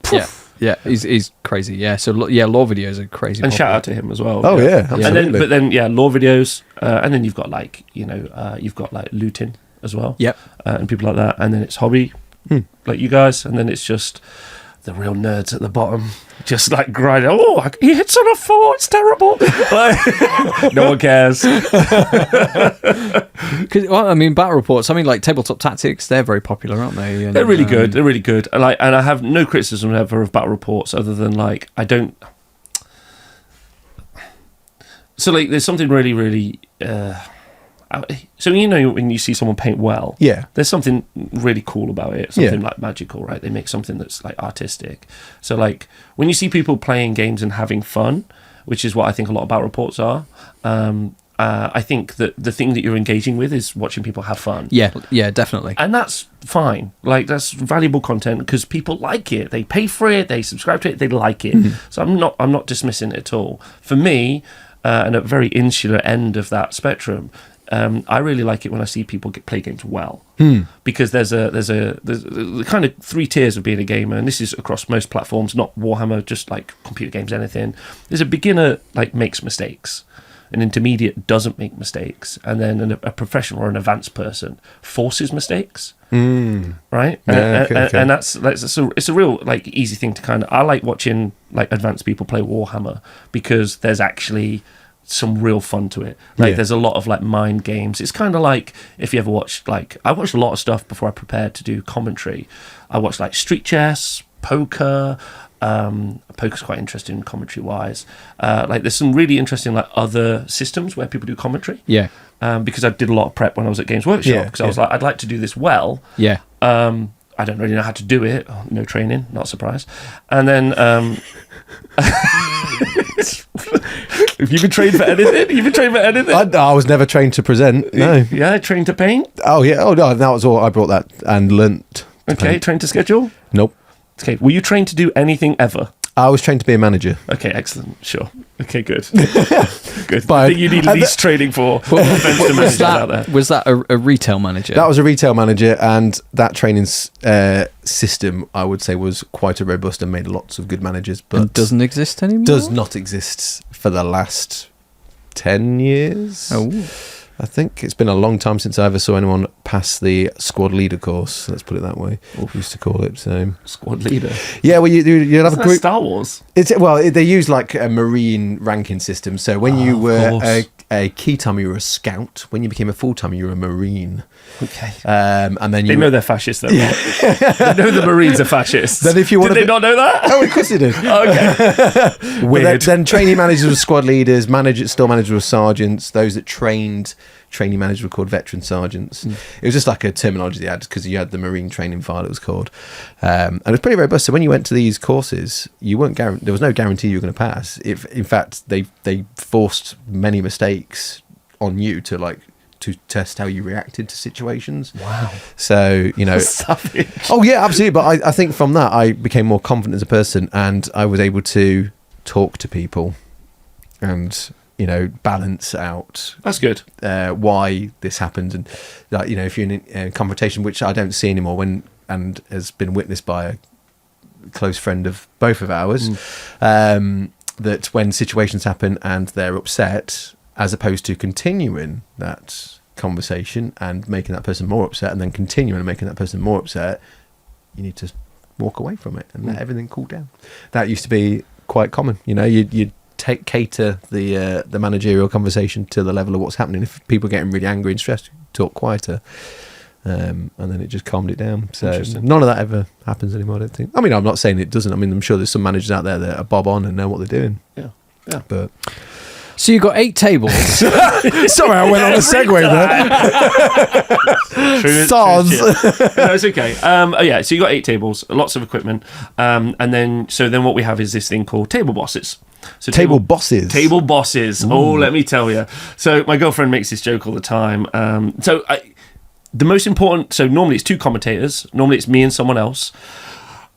Yeah, he's crazy. Yeah, so lore videos are crazy. And popular. shout out to him as well. Oh yeah, absolutely. And then lore videos, and then you've got you've got looting as well. Yep. And people like that, and then it's hobby, like you guys, and then it's just the real nerds at the bottom, just grinding. Oh, he hits on a 4. It's terrible. No one cares. Battle reports. Tabletop Tactics. They're very popular, aren't they? And, They're really good. They're really good. And I have no criticism ever of battle reports, other than I don't. So there's something really, really. So when you see someone paint well, there's something really cool about it. Something magical, right? They make something that's artistic. So when you see people playing games and having fun, which is what I think a lot of battle reports are. I think that the thing that you're engaging with is watching people have fun. Yeah, definitely. And that's fine. That's valuable content because people like it. They pay for it. They subscribe to it. They like it. Mm-hmm. So I'm not dismissing it at all. For me, and at a very insular end of that spectrum, I really like it when I see people play games well, because there's the kind of 3 tiers of being a gamer, and this is across most platforms, not Warhammer, just computer games, anything. There's a beginner makes mistakes, an intermediate doesn't make mistakes, and then a professional or an advanced person forces mistakes. Right? Yeah, okay. And it's a real easy thing to I like watching advanced people play Warhammer because there's actually some real fun to it. There's a lot of mind games. It's kind of if you ever watched I watched a lot of stuff before I prepared to do commentary. I watched street chess, poker. Poker's quite interesting commentary wise. There's some really interesting other systems where people do commentary. Yeah. Because I did a lot of prep when I was at Games Workshop because I was I'd like to do this well. Yeah. I don't really know how to do it. No training, not surprised. And then have you been trained for anything? I was never trained to present. No. Yeah, trained to paint. Oh yeah. Oh no, that was all. I brought that and learnt. Okay, trained to schedule. Nope. Okay, were you trained to do anything ever? I was trained to be a manager. Okay, excellent. Sure. Okay, good. Good. But I think you need least training for offensive managers out there. Was that a retail manager? That was a retail manager, and that training system, I would say, was quite a robust and made lots of good managers. But and doesn't exist anymore. Does not exist for the last 10 years. Oh. I think it's been a long time since I ever saw anyone pass the squad leader course. Let's put it that way. We used to call it. So Squad leader. yeah, well, you'd have a group. Star Wars. They use like a marine ranking system. So when you were a key timer, you were a scout. When you became a full timer, you were a marine. Okay. And then They know they're fascists, though. Yeah. They know the Marines are fascists. Then if you want did they not know that? Oh, of course they did. Okay. Weird. Then trainee managers were squad leaders, store managers were sergeants. Those that trained trainee managers were called veteran sergeants. It was just like a terminology they had because you had the marine training file, it was called. And it was pretty robust. So when you went to these courses, you weren't there was no guarantee you were going to pass. If in fact they forced many mistakes on you to test how you reacted to situations. Wow. So, Savage. Oh yeah, absolutely. But I think from that I became more confident as a person, and I was able to talk to people and balance out. That's good. Why this happened, and if you're in a confrontation, which I don't see anymore, and has been witnessed by a close friend of both of ours, that when situations happen and they're upset, as opposed to continuing that conversation and making that person more upset, and then continuing and making that person more upset, you need to walk away from it and let everything cool down. That used to be quite common. You'd cater the managerial conversation to the level of what's happening. If people are getting really angry and stressed, talk quieter, and then it just calmed it down. So none of that ever happens anymore, I don't think. I mean, I'm not saying it doesn't. I mean, I'm sure there's some managers out there that are bob on and know what they're doing. Yeah. But so you've got 8 tables. Sorry, I went on a segue there. Soz. No, it's okay. So you got 8 tables, lots of equipment, and then what we have is this thing called table bosses. So table bosses. Table bosses. Ooh. Oh, let me tell you. So my girlfriend makes this joke all the time. The most important. So normally it's 2 commentators. Normally it's me and someone else.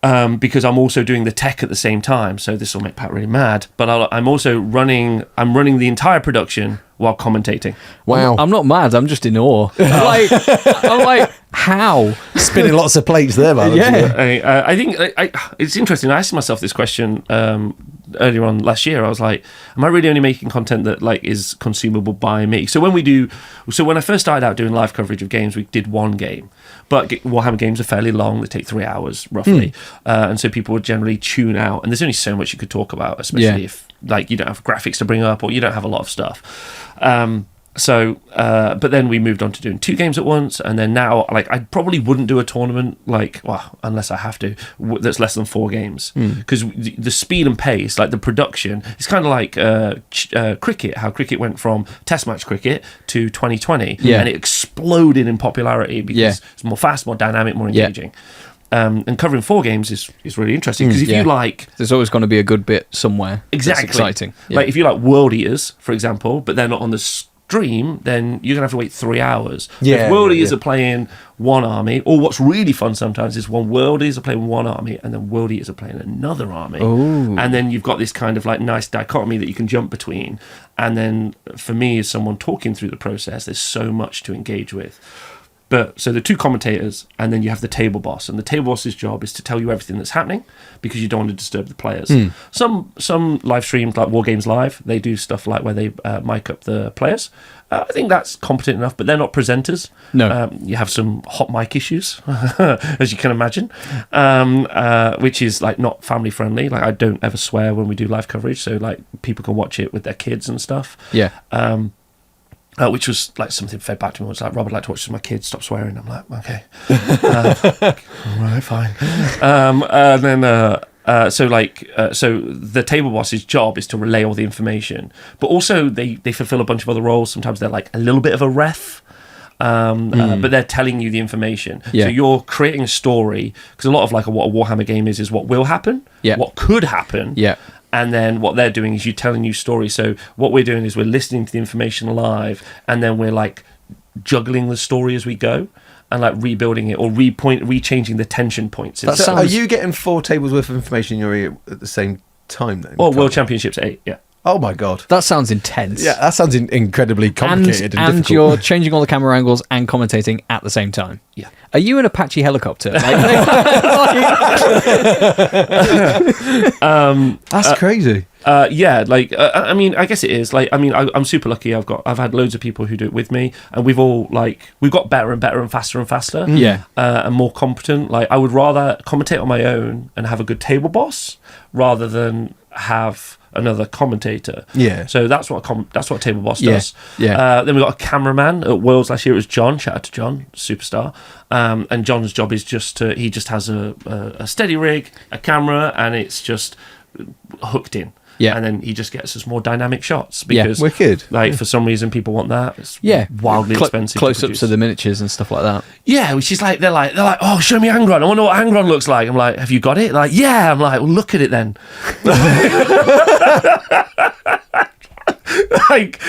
Because I'm also doing the tech at the same time, so this will make Pat really mad. But I'm also running the entire production while commentating. Wow! I'm not mad. I'm just in awe. I'm like, how? Spinning lots of plates there, man. Yeah. I think it's interesting. I asked myself this question earlier on last year. I was like, am I really only making content that is consumable by me? So when I first started out doing live coverage of games, we did one game. But Warhammer games are fairly long. They take 3 hours, roughly. And so people would generally tune out. And there's only so much you could talk about, especially if you don't have graphics to bring up or you don't have a lot of stuff. But then we moved on to doing 2 games at once. And then now, I probably wouldn't do a tournament, unless I have to, that's less than 4 games. Because the speed and pace, the production, it's kind of like cricket, how cricket went from test match cricket to 2020. Yeah. And it exploded in popularity because it's more fast, more dynamic, more engaging. And covering 4 games is really interesting because if you there's always going to be a good bit somewhere. Exactly. That's exciting. Yeah. If you like World Eaters, for example, but they're not on the stream, then you're gonna have to wait 3 hours. If World Eaters are playing one army, or what's really fun sometimes is when World Eaters are playing one army and then World Eaters are playing another army. Ooh. And then you've got this kind of nice dichotomy that you can jump between. And then for me, as someone talking through the process, there's so much to engage with. So the 2 commentators, and then you have the table boss, and the table boss's job is to tell you everything that's happening because you don't want to disturb the players. Some live streams like War Games Live, they do stuff where they mic up the players. I think that's competent enough, but they're not presenters. No, you have some hot mic issues, as you can imagine, which is not family friendly. I don't ever swear when we do live coverage, so people can watch it with their kids and stuff. Yeah. Which was something fed back to me. It was Rob, I'd like to watch this with my kids, stop swearing. I'm like, okay. All right, fine. So the table boss's job is to relay all the information, but also they fulfill a bunch of other roles. Sometimes they're a little bit of a ref, but they're telling you the information. Yeah. So you're creating a story, because a lot of what a Warhammer game is what will happen, what could happen. Yeah. And then what they're doing is telling you stories. So what we're doing is we're listening to the information live, and then we're juggling the story as we go. and like rebuilding it or rechanging the tension points. That So sounds- are you getting 4 tables worth of information in your ear at the same time then? Or World Championships 8, yeah. Oh my god. That sounds intense. Yeah, that sounds incredibly complicated and and difficult. you're changing all the camera angles and commentating at the same time. Yeah. Are you an Apache helicopter? That's crazy. Yeah, like I mean, I guess it is. Like, I mean, I'm super lucky. I've had loads of people who do it with me, and we've got better and better and faster and faster. Yeah. And more competent. Like, I would rather commentate on my own and have a good table boss rather than have another commentator. Yeah. So that's what a table boss Yeah, does. yeah. Then we got a cameraman at Worlds last year. It was John. Shout out to John, superstar. And John's job is he just has a steady rig, a camera, and it's just hooked in. Yeah. And then he just gets us more dynamic shots because, Wicked. like, for some reason people want that. It's Yeah. wildly expensive. to Close-ups produce. of the miniatures and stuff like that. Yeah, which is like they're like, oh, show me Angron. I wonder what Angron looks like. I'm like, have you got it? Like, yeah. I'm like, well, look at it then. Like,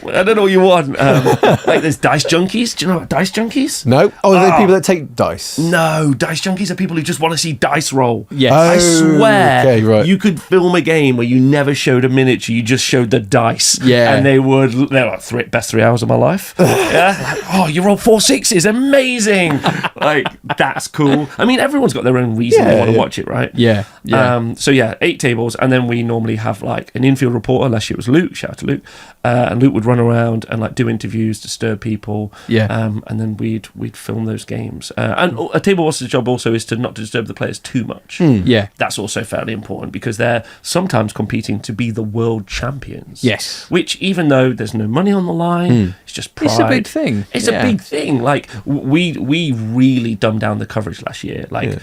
I don't know what you want. Like, there's dice junkies. Do you know about dice junkies? No? Oh, are they people that take dice? No, dice junkies are people who just want to see dice roll. Yes. I swear, okay, right. you could film a game where you never showed a miniature, you just showed the dice. Yeah. And they're like best 3 hours of my life. Yeah. Like, oh, you rolled 4 6s, amazing. Like, that's cool. I mean, everyone's got their own reason they want to watch it, right? Yeah. Yeah. So yeah, 8 tables, and then we normally have like an infield reporter. Last year it was Luke. Shout out to Luke. And Luke would run around and like do interviews, disturb people. Yeah. And then we'd film those games. And a table boss's job also is to not disturb the players too much. Yeah. That's also fairly important because they're sometimes competing to be the world champions. Yes. Which, even though there's no money on the line, it's just pride. It's a big thing. It's Yeah. a big thing. Like, we really dumbed down the coverage last year. Like,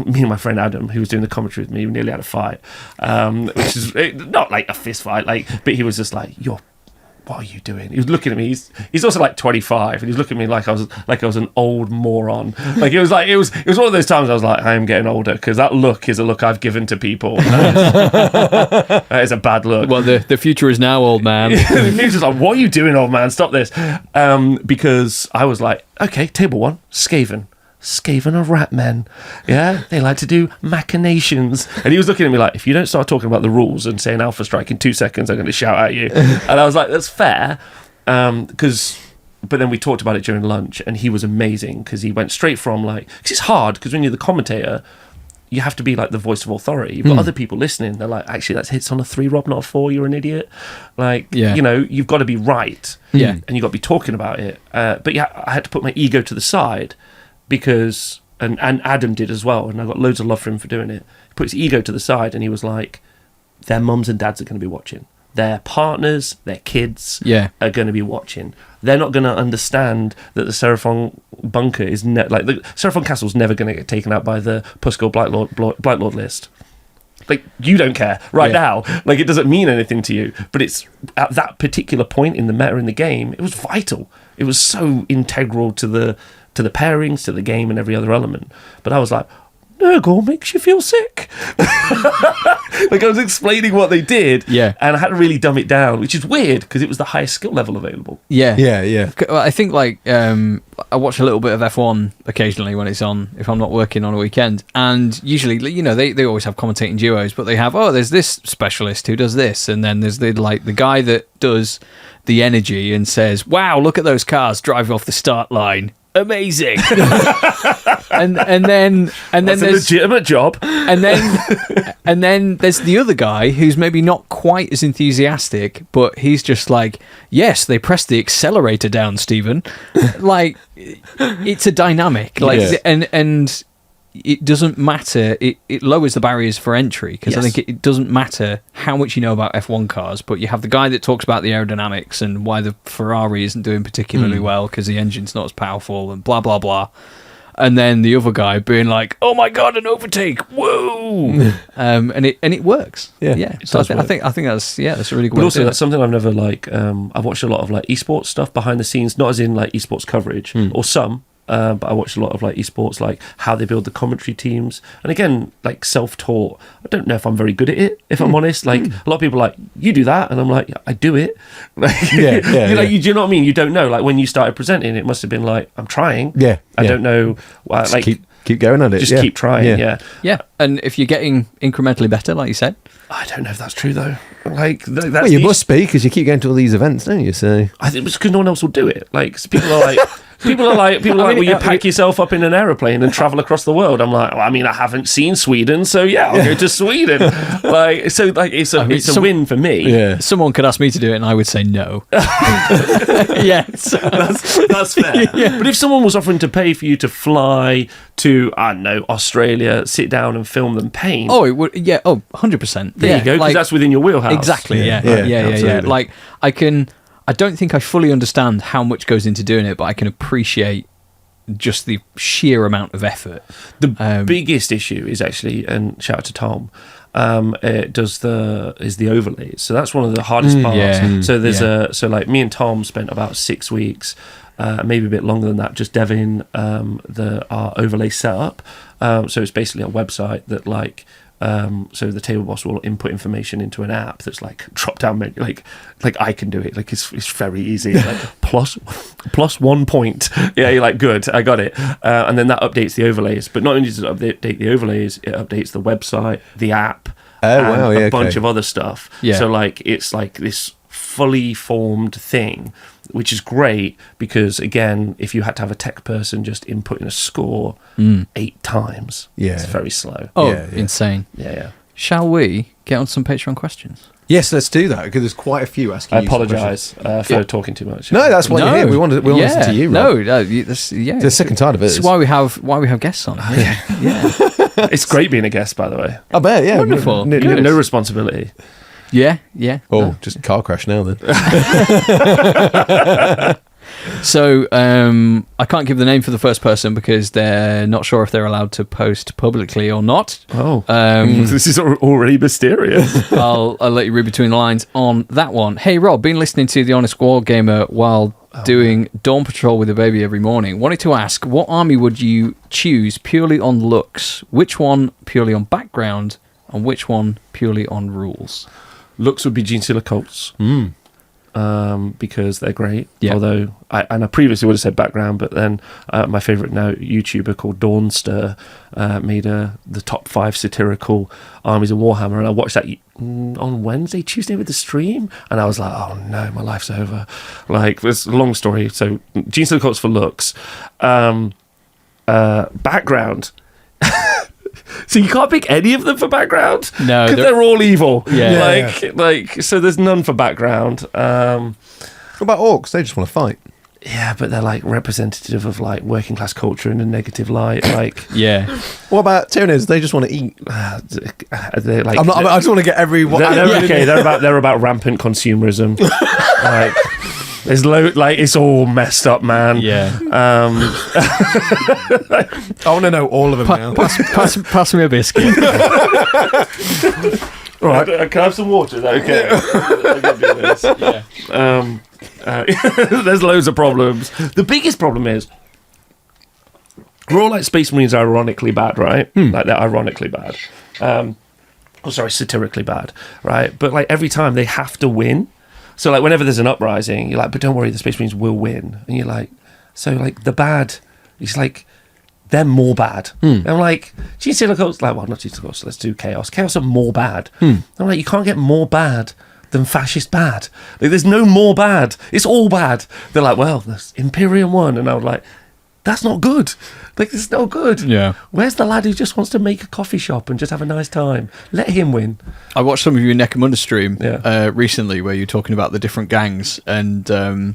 me and my friend Adam, who was doing the commentary with me, we nearly had a fight. Which is not like a fist fight, like, but he was just like, what are you doing? He was looking at me. He's also like 25, and he's looking at me like I was an old moron. Like, it was one of those times I was like, I am getting older, because that look is a look I've given to people. That is a bad look. Well, the future is now, old man. He was just like, what are you doing, old man? Stop this. Because I was like, okay, table 1, Skaven are rat men. Yeah, they like to do machinations. And he was looking at me like, if you don't start talking about the rules and saying alpha strike in 2 seconds, I'm going to shout at you. And I was like, that's fair. But then we talked about it during lunch, and he was amazing because he went straight from like, because it's hard, because when you're the commentator, you have to be like the voice of authority. You've got other people listening. They're like, actually, that hits on a 3, Rob, not a 4. You're an idiot. Like, you know, you've got to be right. Yeah. And you've got to be talking about it. But yeah, I had to put my ego to the side because, and Adam did as well, and I got loads of love for him for doing it. He put his ego to the side, and he was like, their mums and dads are going to be watching. Their partners, their kids are going to be watching. They're not going to understand that the Seraphon bunker is like the Seraphon castle's never going to get taken out by the Puskull Blightlord list. Like, you don't care right now. Like, it doesn't mean anything to you. But it's at that particular point in the meta in the game, it was vital. It was so integral to the pairings, to the game, and every other element. But I was like, Nurgle makes you feel sick. Like, I was explaining what they did, and I had to really dumb it down, which is weird because it was the highest skill level available. Yeah. Well, I think like I watch a little bit of F1 occasionally when it's on, if I'm not working on a weekend, and usually, you know, they always have commentating duos, but they have, there's this specialist who does this, and then there's the guy that does the energy and says, wow, look at those cars driving off the start line. Amazing. and then That's a legitimate job. and then there's the other guy who's maybe not quite as enthusiastic, but he's just like, yes, they pressed the accelerator down, Stephen. Like, it's a dynamic, like, and it doesn't matter. It lowers the barriers for entry, because I think it doesn't matter how much you know about F1 cars, but you have the guy that talks about the aerodynamics and why the Ferrari isn't doing particularly well because the engine's not as powerful and blah blah blah, and then the other guy being like, "Oh my god, an overtake! Whoa!" and it works. So I think that's that's a really good. But way also, to do that's it. something I've never I've watched a lot of like esports stuff behind the scenes, not as in like esports coverage or some. but I watch a lot of like esports, like how they build the commentary teams. And again, like self-taught. I don't know if I'm very good at it, if I'm honest. Like a lot of people are like, you do that, and I'm like, I do it. Like, do you know what I mean? You don't know. Like when you started presenting, it must have been like, I'm trying. Yeah, I don't know. Like keep going at it. Just keep trying. Yeah. And if you're getting incrementally better, like you said, I don't know if that's true though. Like, that's well, you must be, because you keep going to all these events, don't you? So I think it's because no one else will do it. Like, so people are like, will you pack yourself up in an aeroplane and travel across the world? I'm like, well, I mean, I haven't seen Sweden, so yeah, I'll go to Sweden. It's a win for me. yeah, someone could ask me to do it, and I would say no. Yes, that's fair. Yeah. But if someone was offering to pay for you to fly to, I don't know, Australia, sit down and film them paint, oh, it would. Yeah, 100%. There you go, because that's within your wheelhouse. Exactly. Yeah. Like I don't think I fully understand how much goes into doing it, but I can appreciate just the sheer amount of effort. The biggest issue is actually, and shout out to Tom, is the overlays. So that's one of the hardest parts. Yeah. So there's so like me and Tom spent about 6 weeks, maybe a bit longer than that, just deving our overlay setup. So it's basically a website that like. So the table boss will input information into an app that's like drop down menu, like I can do it, like it's very easy, like plus 1 point, yeah, you're like, good, I got it, and then that updates the overlays. But not only does it update the overlays, it updates the website, the app, and a bunch of other stuff. So like it's like this fully formed thing, which is great, because again, if you had to have a tech person just inputting a score 8 times, it's very slow. Insane. Yeah. Shall we get on some Patreon questions? yes, let's do that, because there's quite a few asking. I apologise for talking too much. No, that's why you're here. We want to listen to you, Rob. The second time of it. This is why we have guests on. Yeah. It's great being a guest, by the way. I bet. Yeah, wonderful. No responsibility. Yeah. Oh, just a car crash now then. So I can't give the name for the first person because they're not sure if they're allowed to post publicly or not. Oh, this is already mysterious. I'll let you read between the lines on that one. Hey Rob, been listening to the Honest Wargamer while doing Dawn Patrol with the baby every morning. Wanted to ask, what army would you choose purely on looks? Which one purely on background? And which one purely on rules? Looks would be Gene Stealer Colts. Because they're great. Yeah. Although I previously would have said background, but then my favourite now YouTuber called Dawnster made the top 5 satirical armies of Warhammer, and I watched that on Tuesday with the stream, and I was like, oh no, my life's over. Like, it's a long story. So Gene Stealer Colts for looks, background. So you can't pick any of them for background? No, because they're all evil. Yeah. Like so there's none for background. What about orcs? They just want to fight. Yeah, but they're like representative of like working class culture in a negative light. Like, yeah. What about Tyranids? They just want to eat. They're like, I just want to get everyone. They're about rampant consumerism. Like, there's it's all messed up, man. Yeah. I want to know all of them now. Pass me a biscuit. Right. Can I have some water? Is that okay? Yeah. There's loads of problems. The biggest problem is we're all like Space Marines are ironically bad, right? Like they're ironically bad. Satirically bad, right? But like every time they have to win. So like whenever there's an uprising, you're like, but don't worry, the Space Marines will win. And you're like, so like the bad, it's like they're more bad. And I'm like, Gene Stealer Colts, like, well, not Gene Stealer Colts, let's do Chaos. Chaos are more bad. I'm like, you can't get more bad than fascist bad. Like, there's no more bad. It's all bad. They're like, well, there's Imperium 1. And I was like, that's not good. Like, it's not good. Yeah. Where's the lad who just wants to make a coffee shop and just have a nice time? Let him win. I watched some of your Necromunda stream recently where you're talking about the different gangs, and I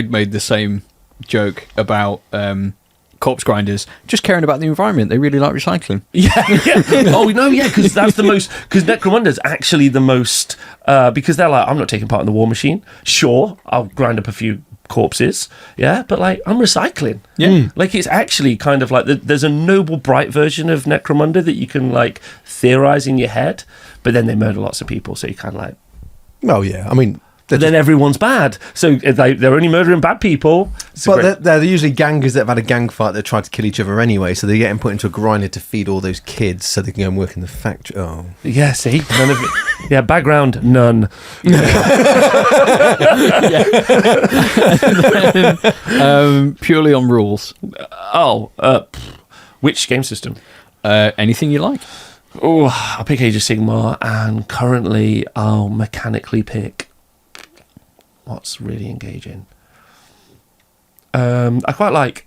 made the same joke about corpse grinders just caring about the environment. They really like recycling. Yeah. Oh no, yeah, because that's the most. Because Necromunda's actually the most. Because they're like, I'm not taking part in the war machine. Sure, I'll grind up a few corpses, yeah, but like I'm recycling. Like it's actually kind of like there's a noble bright version of Necromunda that you can like theorize in your head, but then they murder lots of people, so you kind of like, well, yeah, I mean, then everyone's bad. So they're only murdering bad people. But they're usually gangers that have had a gang fight that try to kill each other anyway, so they're getting put into a grinder to feed all those kids so they can go and work in the factory. Oh. Yeah, see? None of it. Yeah, background, none. Purely on rules. Which game system? Anything you like. Oh, I'll pick Age of Sigmar, and currently I'll mechanically pick what's really engaging. I quite like.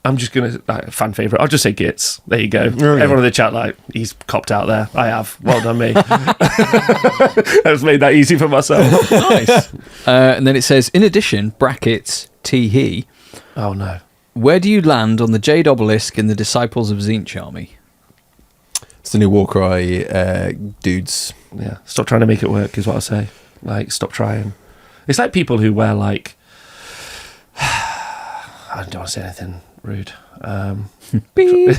I'm just gonna fan favorite. I'll just say Gits. There you go. Oh, yeah. Everyone in the chat, he's copped out there. I have. Well done, me. I've made that easy for myself. Nice. And then it says, in addition, brackets T-he. Oh no. Where do you land on the Jade Obelisk in the Disciples of Tzeentch army? It's the new Warcry dudes. Yeah. Stop trying to make it work is what I say. Stop trying. It's like people who wear I don't want to say anything rude. Beep.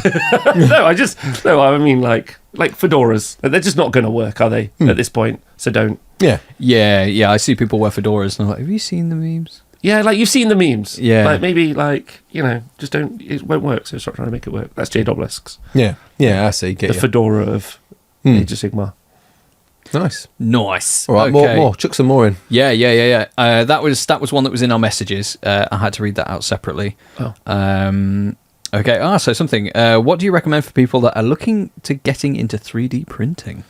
No, I mean like fedoras. They're just not going to work, are they? At this point, so don't. Yeah. Yeah. I see people wear fedoras, and I'm like, have you seen the memes? Yeah, you've seen the memes. Yeah. Maybe just don't. It won't work. So stop trying to make it work. That's Jade Obelisks. Yeah. I see. Get The you. fedora of Age of Sigmar. Nice. Nice. All right, Okay. more. Chuck some more in. Yeah. That was one that was in our messages. I had to read that out separately. Oh. Okay. So something. What do you recommend for people that are looking to getting into 3D printing?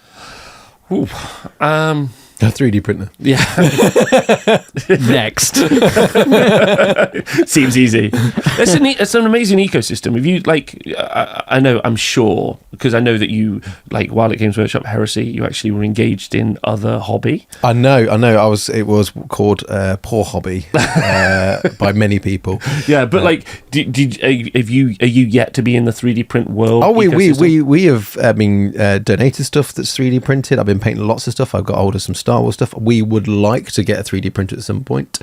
Ooh. A 3D printer. Yeah. Next. Seems easy. It's an amazing ecosystem. If you I'm sure, because I know that you while at Games Workshop Heresy, you actually were engaged in other hobby. I know. It was called poor hobby by many people. Yeah, but are you yet to be in the 3D print world? Oh, ecosystem? we have been donated stuff that's 3D printed. I've been painting lots of stuff. I've got hold of some Star Wars stuff. We would like to get a 3D printer at some point.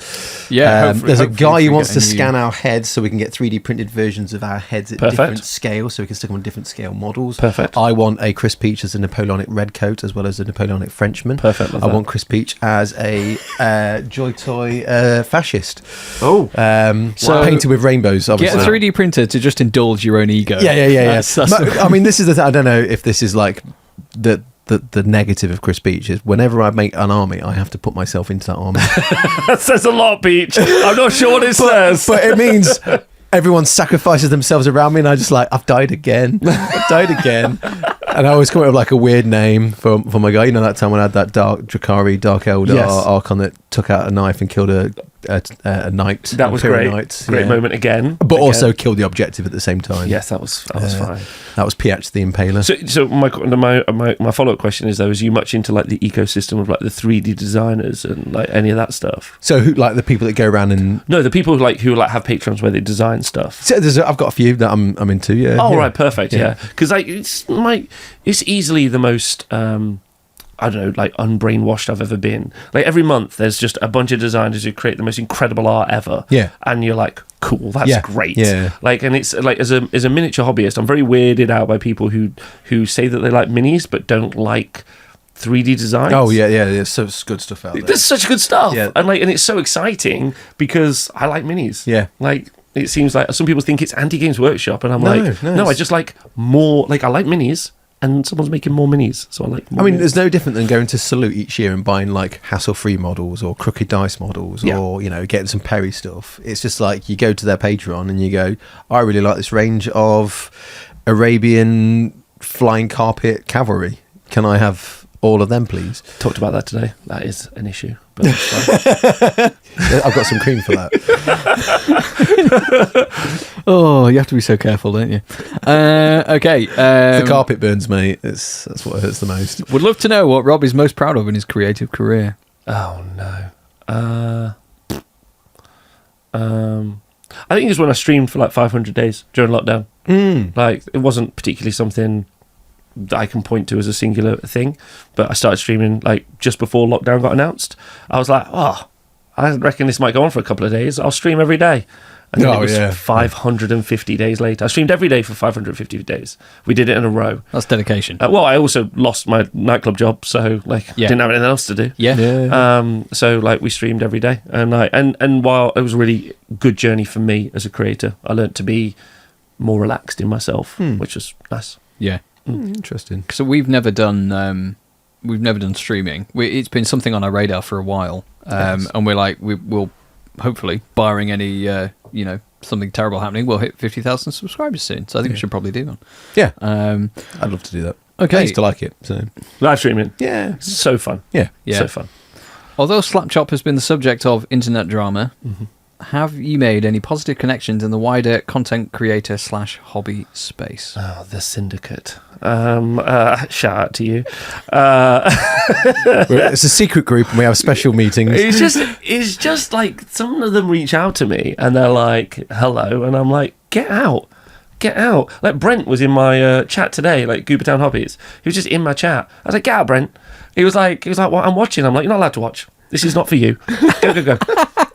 Yeah, there's a guy who wants to get a new- scan our heads so we can get 3D printed versions of our heads at Perfect. different scales, so we can stick them on different scale models. Perfect. I want a Chris Peach as a Napoleonic redcoat as well as a Napoleonic Frenchman. Perfect, love I that. want Chris Peach as a Joy Toy fascist. Oh. So painted with rainbows, Get obviously. a 3D printer to just indulge your own ego. Yeah. That's I mean, this is the thing. I don't know if this is the negative of Chris Peach is whenever I make an army, I have to put myself into that army. That says a lot, Peach. I'm not sure what it says. But it means everyone sacrifices themselves around me, and I just I've died again. And I always come up with a weird name for my guy. You know that time when I had that Dark Elder Yes. Archon that took out a knife and killed a knight. That was Imperial great. Knight, Great yeah. moment again. But also killed the objective at the same time. Yes, that was fine. That was Piatch the Impaler. So my follow up question is though: is you much into the ecosystem of the 3D designers and any of that stuff? So who the people that go around and No, the people who have patrons where they design stuff. so I've got a few that I'm into. Yeah. Oh yeah. right, perfect. Yeah. Yeah, because it's easily the most I don't know, unbrainwashed I've ever been. Every month, there's just a bunch of designers who create the most incredible art ever. Yeah. And you're like, cool, that's Yeah. great. Yeah. And it's as a miniature hobbyist, I'm very weirded out by people who say that they like minis but don't like 3D designs. Oh yeah. There's so good stuff out there. There's such good stuff. Yeah. And it's so exciting because I like minis. Yeah. It seems like some people think it's anti-Games Workshop, and I'm No, no, I it's- just like more. I like minis, and someone's making more minis, so I like more. I mean, minis. there's no different than going to Salute each year and buying hassle-free models or crooked dice models Yeah. or getting some Perry stuff. It's just you go to their Patreon and you go, I really like this range of Arabian flying carpet cavalry. Can I have all of them, please? Talked about that today. That is an issue, but it's fine. I've got some cream for that. Oh, you have to be so careful, don't you? Okay. The carpet burns, mate. That's what hurts the most. Would love to know what Rob is most proud of in his creative career. Oh no. I think it's when I streamed for 500 days during lockdown. It wasn't particularly something that I can point to as a singular thing, but I started streaming just before lockdown got announced. I was like, oh, I reckon this might go on for a couple of days. I'll stream every day. And then Oh, it was yeah. 550 days later. I streamed every day for 550 days. We did it in a row. That's dedication. Well, I also lost my nightclub job, so didn't have anything else to do. Yeah. So we streamed every day, and while it was a really good journey for me as a creator, I learned to be more relaxed in myself, which was nice. Yeah. Interesting. So we've never done streaming. It's been something on our radar for a while, and we'll hopefully, barring any something terrible happening, we'll hit 50,000 subscribers soon. So I think we should probably do one. Yeah. I'd love to do that. Okay. I used to like it. So Live streaming, yeah, so fun. yeah. So fun. Although Slapchop has been the subject of internet drama, have you made any positive connections in the wider content creator / hobby space? Oh, the syndicate. Shout out to you. It's a secret group, and we have special meetings. It's just like some of them reach out to me and they're like, "Hello," and I'm like, "Get out." Like Brent was in my chat today, like Goobertown Hobbies. He was just in my chat. I was like, "Get out, Brent." He was like, "Well, I'm watching." I'm like, "You're not allowed to watch. This is not for you. Go.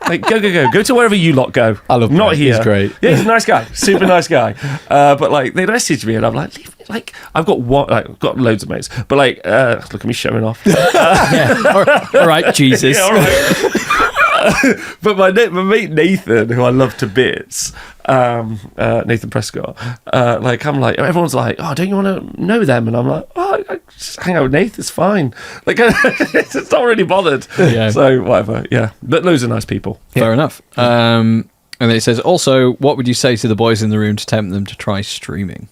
Like, go to wherever you lot go. I love not Brent. here." He's great. Yeah, he's a nice guy, super nice guy. But like, they messaged me, and I'm like, leave me. Like, I've got I've got loads of mates, but like, look at me showing off. All right, Jesus. Yeah, all right. But my mate Nathan, who I love to bits, Nathan Prescott, I'm like, everyone's like, "Oh, don't you want to know them?" And I'm like, "Oh, I just hang out with Nathan, it's fine." Like, it's not really bothered. Yeah. So whatever, yeah. But loads of nice people. Fair enough. And then it says, also, what would you say to the boys in the room to tempt them to try streaming?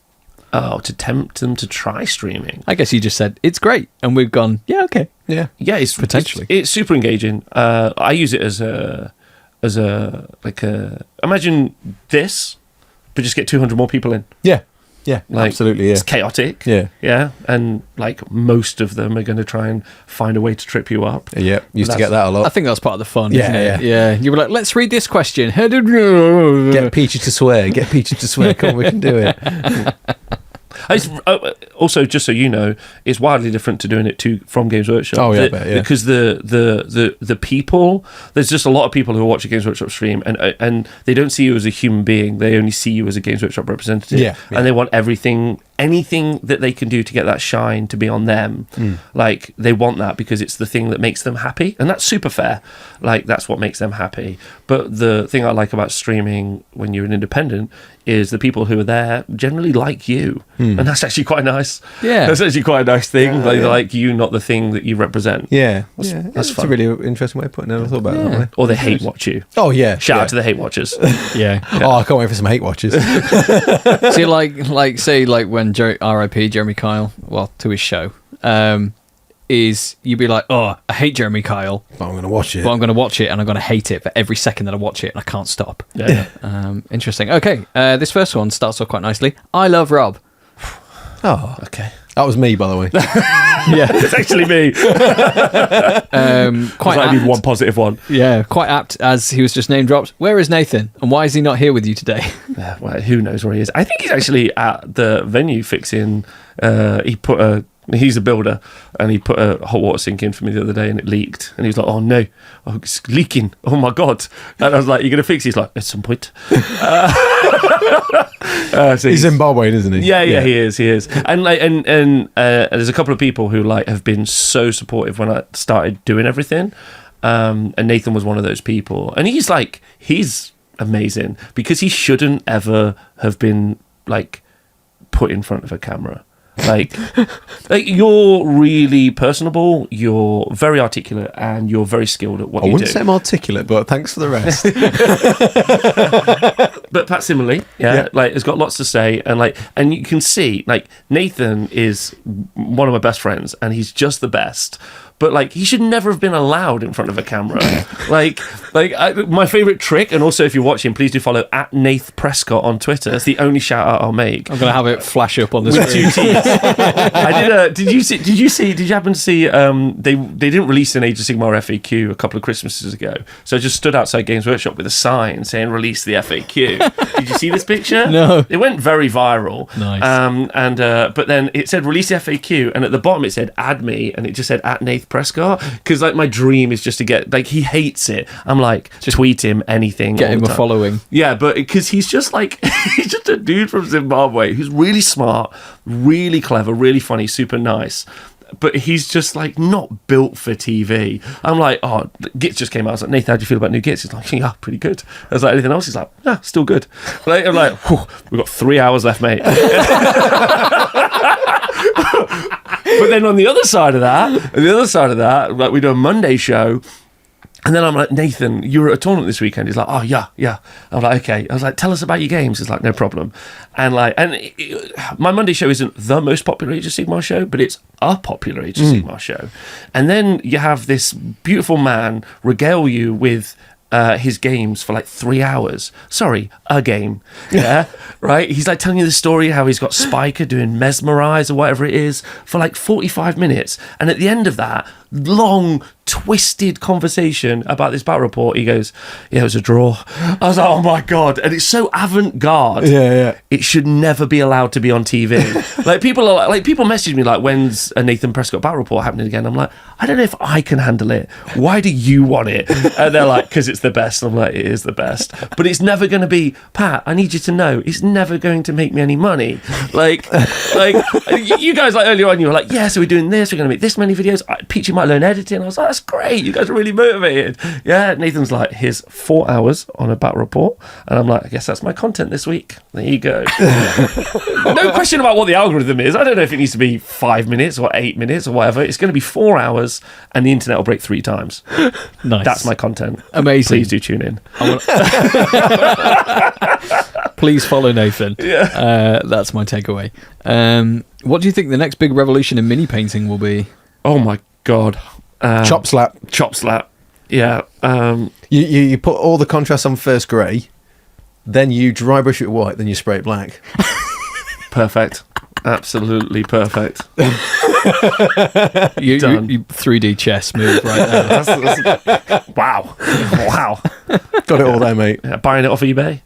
Oh, to tempt them to try streaming. I guess you just said, it's great. And we've gone, yeah, okay. Yeah. Yeah, it's Potentially. it's super engaging. I use it as a imagine this, but just get 200 more people in. Yeah. Yeah. Like, Absolutely. Yeah. It's chaotic. Yeah. And like most of them are going to try and find a way to trip you up. Yeah. Used to get that a I lot. think that's part of the fun, Yeah, isn't it? yeah. You were like, let's read this question. Get Peachy to swear. Get Peachy to swear. Come on, we can do it. Also, just so you know, it's wildly different to doing it from Games Workshop. Oh, yeah, I bet, yeah. Because the people, there's just a lot of people who watch a Games Workshop stream and they don't see you as a human being. They only see you as a Games Workshop representative. Yeah. And they want anything that they can do to get that shine to be on them. Like, they want that because it's the thing that makes them happy, and that's super fair. Like, that's what makes them happy. But the thing I like about streaming when you're an independent is the people who are there generally like you, and that's actually quite nice. Yeah. That's actually quite a nice thing. Yeah, They yeah. like you, not the thing that you represent. Yeah. That's That's fun. a really interesting way of putting it. I never thought about it that way. Or they hate watch you. Oh, yeah. Shout yeah. out to the hate watchers. Yeah. Oh, I can't wait for some hate watches. See, like, say, like when R.I.P. Jeremy Kyle, well, to his show, is you'd be like, oh, I hate Jeremy Kyle, But I'm going to watch it. but I'm going to watch it and I'm going to hate it for every second that I watch it and I can't stop. Yeah. Interesting. Okay, this first one starts off quite nicely. I love Rob. Oh, Okay. that was me, by the way. Yeah. It's actually me. Quite I need apt. one positive one. Yeah, quite apt as he was just name dropped. Where is Nathan and why is he not here with you today? Yeah, well, who knows where he is? I think he's actually at the venue fixing. He's a builder, and he put a hot water sink in for me the other day, and it leaked. And he was like, "Oh no, it's leaking! Oh my god!" And I was like, "You're gonna fix it?" He's like, "At some point." So He's Zimbabwean, isn't he? Yeah, he is. And like, and there's a couple of people who like have been so supportive when I started doing everything. And Nathan was one of those people, and he's amazing because he shouldn't ever have been like put in front of a camera. Like you're really personable, you're very articulate, and you're very skilled at what I you wouldn't do. say I'm articulate, but thanks for the rest. But facsimile, Yeah. like has got lots to say, and you can see like Nathan is one of my best friends, and he's just the best. But like he should never have been allowed in front of a camera. My favorite trick, and also if you're watching, please do follow at Nath Prescott on Twitter. It's the only shout out I'll make. I'm going to have it flash up on the With screen. 2 T's. I did. Did you happen to see? They didn't release an Age of Sigmar FAQ a couple of Christmases ago, so I just stood outside Games Workshop with a sign saying "Release the FAQ." Did you see this picture? No. It went very viral. Nice. But then it said "Release the FAQ," and at the bottom it said "Add me," and it just said at Nath Nath Prescott, because like my dream is just to get, like, he hates it. I'm like, just tweet him anything, get him a following. Yeah, but because he's just like he's just a dude from Zimbabwe who's really smart, really clever, really funny, super nice. But he's just like not built for TV. I'm like, oh, Gits just came out. I was like, Nathan, how do you feel about new Gits? He's like, yeah, pretty good. I was like, anything else? He's like, yeah, still good. Like, I'm like, we've got 3 hours left, mate. But then on the other side of that, like we do a Monday show. And then I'm like, Nathan, you were at a tournament this weekend. He's like, oh, yeah. I'm like, okay. I was like, tell us about your games. He's like, no problem. And like, my Monday show isn't the most popular Age of Sigmar show, but it's a popular Age of Sigmar show. And then you have this beautiful man regale you with his games for like 3 hours. Sorry, a game. Yeah, right? He's like telling you the story how he's got Spiker doing Mesmerize or whatever it is for like 45 minutes. And at the end of that long, twisted conversation about this battle report, he goes, yeah, it was a draw. I was like, oh my God. And it's so avant-garde. Yeah. It should never be allowed to be on TV. Like people message me like, when's a Nathan Prescott battle report happening again? I'm like, I don't know if I can handle it. Why do you want it? And they're like, because it's the best. And I'm like, it is the best. But it's never going to be, Pat, I need you to know, it's never going to make me any money. Like you guys, like earlier on, you were like, yeah, so we're doing this, we're going to make this many videos. Peachy might learn editing. I was like, that's great. You guys are really motivated. Yeah, Nathan's like, here's 4 hours on a battle report. And I'm like, I guess that's my content this week. There you go. No question about what the algorithm is. I don't know if it needs to be 5 minutes or 8 minutes or whatever. It's going to be 4 hours and the internet will break 3 times. Nice. That's my content. Amazing. Please do tune in. Please follow Nathan. Yeah. That's my takeaway. What do you think the next big revolution in mini painting will be? Oh my God. Chop slap. Yeah. You put all the contrast on first grey, then you dry brush it white, then you spray it black. Perfect. Absolutely perfect. You Done. 3D chess move right there. That's wow. Got it all there, mate. Yeah, buying it off eBay.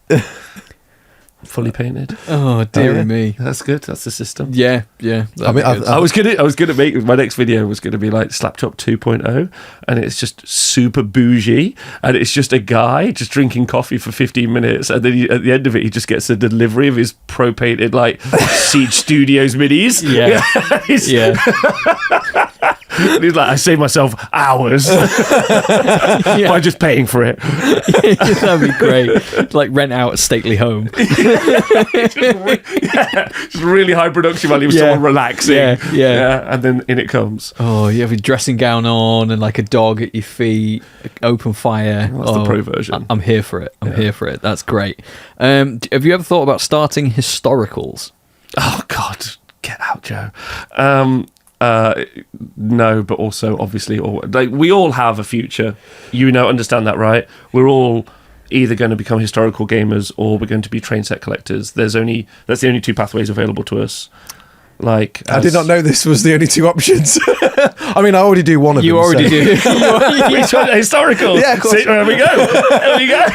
Fully painted. Oh dear me. That's good. That's the system. Yeah. I mean, I was gonna make my next video was gonna be like Slapchop 2.0, and it's just super bougie, and it's just a guy just drinking coffee for 15 minutes, and then at the end of it, he just gets a delivery of his pro painted like Siege Studios minis. Yeah. And he's like, I saved myself hours by just paying for it. That'd be great. Like rent out a stately home. Just really high production value with someone relaxing. Yeah, and then in it comes. Oh, you have your dressing gown on and like a dog at your feet, open fire. That's the pro version. I'm here for it. I'm here for it. That's great. Have you ever thought about starting historicals? Oh God, get out, Joe. No, but also obviously, like we all have a future. Understand that, right? We're all either going to become historical gamers or we're going to be train set collectors. That's the only 2 pathways available to us. Like, I did not know this was the only 2 options. I mean, I already do one of them. You already do. Which one? Historical. Yeah, of course. See, there we go.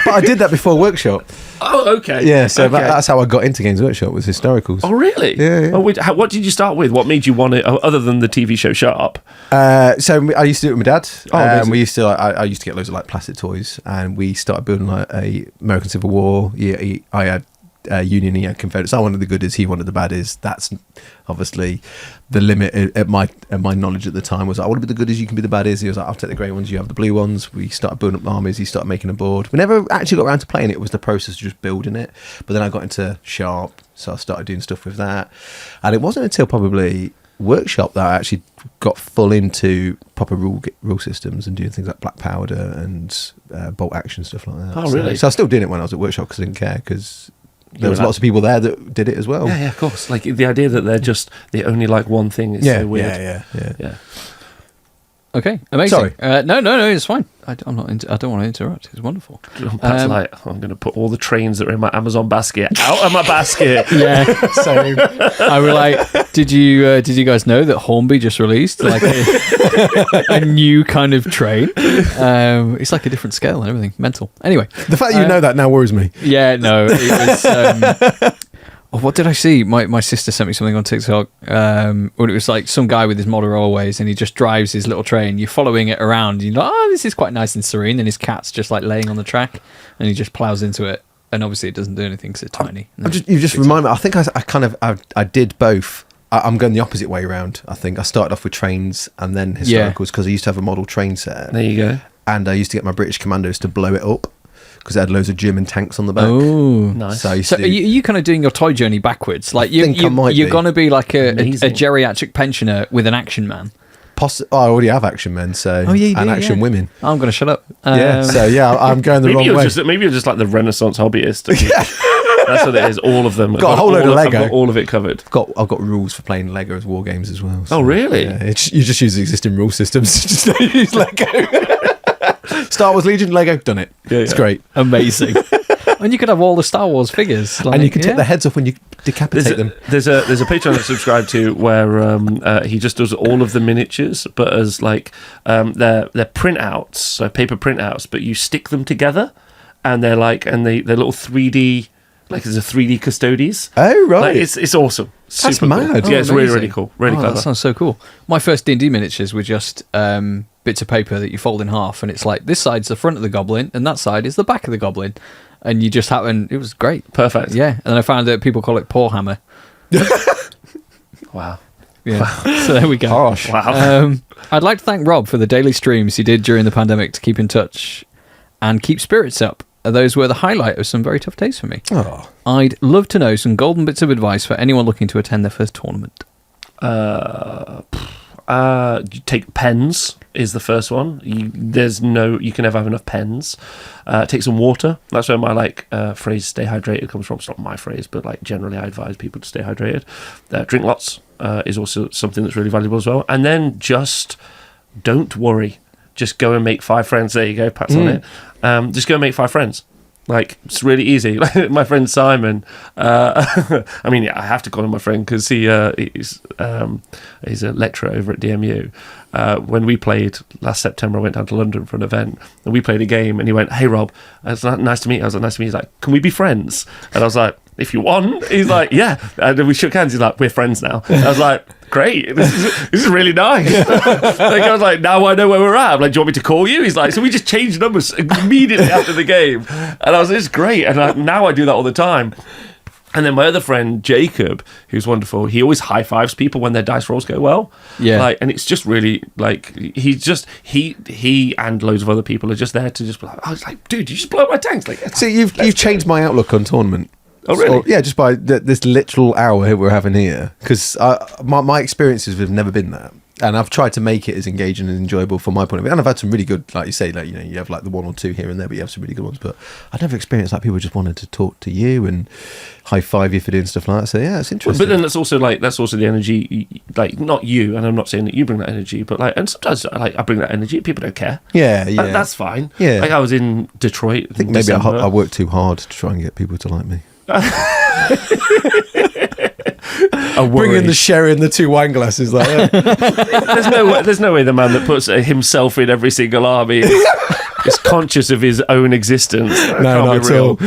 But I did that before workshop. Oh, okay. Yeah, so okay. that's how I got into Games Workshop, was historicals. Oh, really? Yeah. Oh, what did you start with? What made you want it, other than the TV show Shut Up? So I used to do it with my dad. Oh, we used to. I used to get loads of like plastic toys, and we started building like a American Civil War. Yeah, I had Union, he had Confederates. I wanted the goodies, he wanted the baddies. That's obviously the limit at my knowledge at the time. Was I want to be the goodies, you can be the baddies. He was like, I'll take the grey ones, you have the blue ones. We started building up armies, he started making a board. We never actually got around to playing it. It was the process of just building it. But then I got into Sharp, so I started doing stuff with that. And it wasn't until probably Workshop that I actually got full into proper rule systems and doing things like black powder and bolt action, stuff like that. Oh, really? So I was still doing it when I was at Workshop because I didn't care, because there was lots of people there that did it as well. Yeah, of course. Like the idea that they only like one thing is so weird. Yeah. Okay, amazing. Sorry. No, it's fine. I don't want to interrupt. It's wonderful. Pat's like, I'm going to put all the trains that are in my Amazon basket out of my basket. Yeah. So I was like, did you guys know that Hornby just released like a new kind of train? It's like a different scale and everything. Mental. Anyway, The fact that you know that now worries me. yeah, no, it was. what did I see? My sister sent me something on TikTok when it was like some guy with his model always, and he just drives his little train. You're following it around. You're like, oh, this is quite nice and serene. And his cat's just like laying on the track, and he just plows into it. And obviously, it doesn't do anything because it's tiny. You just remind me. I think I did both. I'm going the opposite way around. I think I started off with trains and then historicals because I used to have a model train set. There you go. And I used to get my British Commandos to blow it up because it had loads of German tanks on the back. Oh, nice. So, are you kind of doing your toy journey backwards? Like you're be. going to be like a geriatric pensioner with an action man. I already have action men, so and action women. I'm going to shut up. I'm going the wrong way. Maybe you're just like the Renaissance hobbyist. That's what it is. All of them. Got a whole load of Lego. I've got all of it covered. I've got rules for playing Lego as war games as well. So, oh, really? Yeah, you just use the existing rule systems. Just don't use Lego. Star Wars Legion, Lego, done it. Yeah, it's great. Amazing. And you could have all the Star Wars figures. And you can take their heads off when you decapitate them. There's a Patreon I subscribe to where he just does all of the miniatures, but as like they're printouts, so paper printouts, but you stick them together, and they're little 3D. Like there's a 3D custodies. Oh right, like, it's awesome. That's super mad. Cool. Yeah, it's really cool. Really clever. That sounds so cool. My first D&D miniatures were just bits of paper that you fold in half, and it's like this side's the front of the goblin, and that side is the back of the goblin, and you just happen. It was great. Perfect. Yeah, and then I found that people call it paw hammer. Wow. Yeah. Wow. So there we go. Gosh. Wow. I'd like to thank Rob for the daily streams he did during the pandemic to keep in touch and keep spirits up. Those were the highlight of some very tough days for me. Oh. I'd love to know some golden bits of advice for anyone looking to attend their first tournament. You take pens is the first one. You can never have enough pens. Take some water. That's where my phrase "stay hydrated" comes from. It's not my phrase, but like generally I advise people to stay hydrated. Drink lots is also something that's really valuable as well. And then just don't worry. Just go and make 5 friends. There you go, pats on it. Just go and make 5 friends. Like, it's really easy. My friend Simon, I have to call him my friend because he's a lecturer over at DMU. When we played last September, I went down to London for an event and we played a game and he went, "Hey Rob, it's nice to meet you." I was like, "Nice to meet you." He's like, "Can we be friends?" And I was like, "If you want." He's like, "Yeah." And then we shook hands. He's like, "We're friends now." And I was like, "Great, this is really nice." I was like, "Now I know where we're at." I'm like, "Do you want me to call you?" He's like, "So we just changed numbers immediately after the game." And I was like, "It's great." And now I do that all the time. And then my other friend, Jacob, who's wonderful, he always high-fives people when their dice rolls go well. Yeah. And it's just really, he and loads of other people are just there to just be like, I was like, "Dude, you just blow my tanks." See, you've changed my outlook on tournament. Oh, really? Yeah, just by this literal hour we're having here. Because my experiences have never been that. And I've tried to make it as engaging and enjoyable from my point of view. And I've had some really good, like you say, you have like the 1 or 2 here and there, but you have some really good ones. But I've never experienced like people just wanted to talk to you and high five you for doing stuff like that. So yeah, it's interesting. But then that's also the energy, like not you, and I'm not saying that you bring that energy, but and sometimes I bring that energy. People don't care. Yeah. That's fine. Yeah. Like I was in Detroit. I think maybe I worked too hard to try and get people to like me. Bring in the sherry and the 2 wine glasses like that. There's no way the man that puts himself in every single army is conscious of his own existence. No, not at all.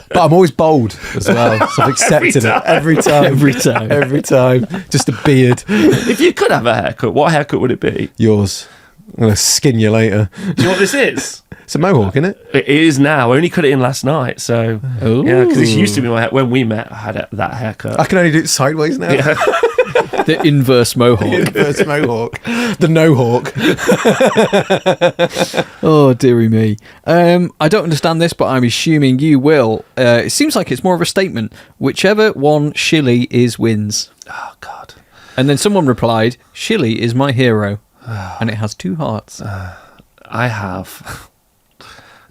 But I'm always bold as well, so I've accepted it every time. Just a beard. If you could have a haircut, what haircut would it be? Yours. I'm gonna skin you later. Do you know what this is? It's a mohawk, isn't it? It is now. I only cut it in last night, so yeah, because it used to be my hair. When we met, I had that haircut. I can only do it sideways now. Yeah. The inverse mohawk. Inverse mohawk. The no hawk. Oh, dearie me. I don't understand this, but I'm assuming you will. It seems like it's more of a statement. Whichever one Shilly is wins. Oh, God. And then someone replied, "Shilly is my hero." And it has 2 hearts. I have.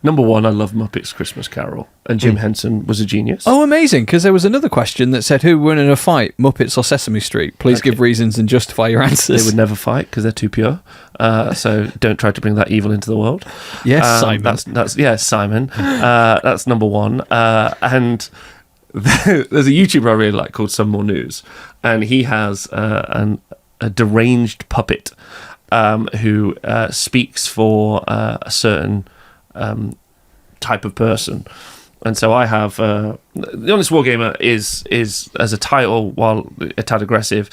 Number 1, I love Muppets Christmas Carol, and Jim Henson was a genius. Oh, amazing, because there was another question that said, who won in a fight, Muppets or Sesame Street? Please give reasons and justify your answers. They would never fight because they're too pure. So don't try to bring that evil into the world. Yes, Simon. That's Simon. That's number 1. And there's a YouTuber I really like called Some More News, and he has a deranged puppet who speaks for a certain type of person, And so I have the Honest Wargamer is as a title, while a tad aggressive,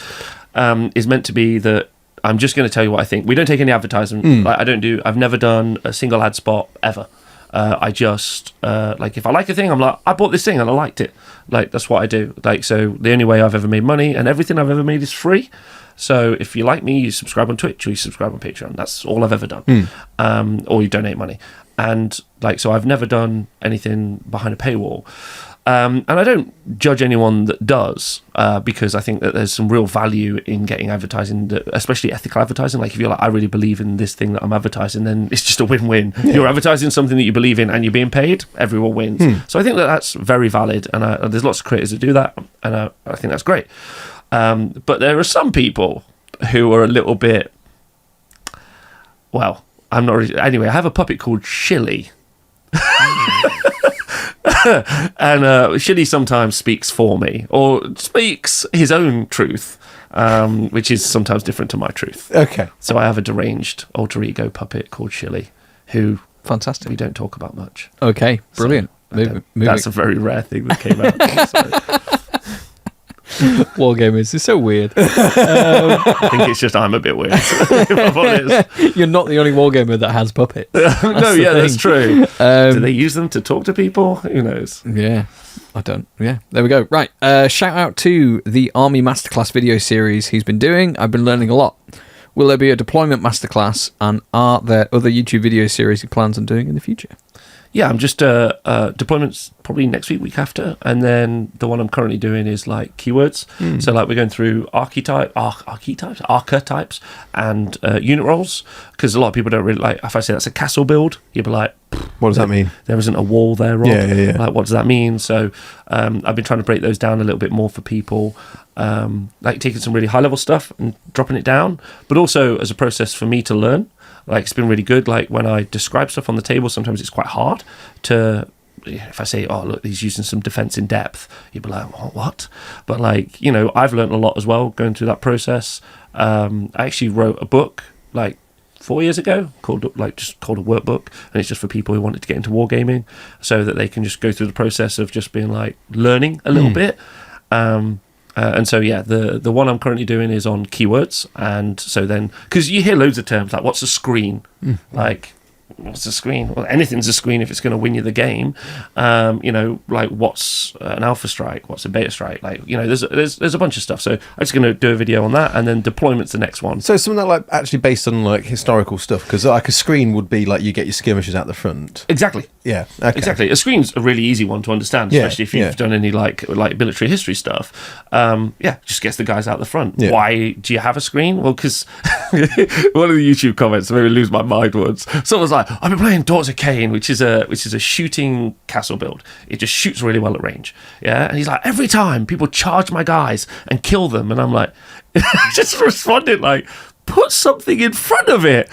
is meant to be that I'm just going to tell you what I think. We don't take any advertisement. Like, I've never done a single ad spot ever. I just like, if I like a thing, I'm like, I bought this thing and I liked it. Like, that's what I do. Like, so the only way I've ever made money, and everything I've ever made is free. So if you like me, you subscribe on Twitch or you subscribe on Patreon. That's all I've ever done. Or you donate money. And like, so I've never done anything behind a paywall. And I don't judge anyone that does, because I think that there's some real value in getting advertising, especially ethical advertising. Like, if you're like, I really believe in this thing that I'm advertising, then it's just a win-win. You're advertising something that you believe in and you're being paid, everyone wins. So I think that that's very valid, and there's lots of creators that do that, and I think that's great. But there are some people who are a little bit, well, I'm not really, anyway, I have a puppet called Shilly. And Shilly sometimes speaks for me, or speaks his own truth, which is sometimes different to my truth. Okay. So I have a deranged alter ego puppet called Shilly, who Fantastic. we don't talk about much. Okay, brilliant. So that's a very rare thing that came out. So. Wargamers is so weird. I think it's just I'm a bit weird, if I'm honest. You're not the only wargamer that has puppets. That's true. Do they use them to talk to people? Who knows? Yeah, I don't. Yeah, there we go. Right, shout out to the Army Masterclass video series he's been doing. I've been learning a lot. Will there be a deployment masterclass, and are there other YouTube video series he plans on doing in the future? Yeah, I'm just deployments probably next week after, and then the one I'm currently doing is like keywords. So like, we're going through archetypes, and unit roles, because a lot of people don't really like. If I say that's a castle build, you'd be like, what does that mean? There isn't a wall there, Rob. Yeah. Like, what does that mean? So I've been trying to break those down a little bit more for people, like taking some really high level stuff and dropping it down, but also as a process for me to learn. Like, it's been really good. Like, when I describe stuff on the table, sometimes it's quite hard to, if I say, oh, look, he's using some defense in depth, you'd be like, what? But like, you know, I've learned a lot as well going through that process. I actually wrote a book like 4 years ago called a workbook, and it's just for people who wanted to get into wargaming, so that they can just go through the process of just being like learning a little bit. And so, yeah, the one I'm currently doing is on keywords. And so then, because you hear loads of terms like, what's a screen? Like, what's a screen? Well, anything's a screen if it's going to win you the game. You know, like, what's an alpha strike? What's a beta strike? Like, you know, there's a bunch of stuff. So I'm just going to do a video on that, and then deployment's the next one. So something that, like, actually based on like historical stuff, because like a screen would be like, you get your skirmishers out the front. Exactly. Yeah. Okay. Exactly. A screen's a really easy one to understand, especially if you've done any like military history stuff. Just gets the guys out the front. Yeah. Why do you have a screen? Well, because one of the YouTube comments made me lose my mind once. Someone's like, I've been playing Daughters of Cain, which is a shooting castle build. It just shoots really well at range. Yeah, and he's like, every time people charge my guys and kill them, and I'm like, just responded like, put something in front of it.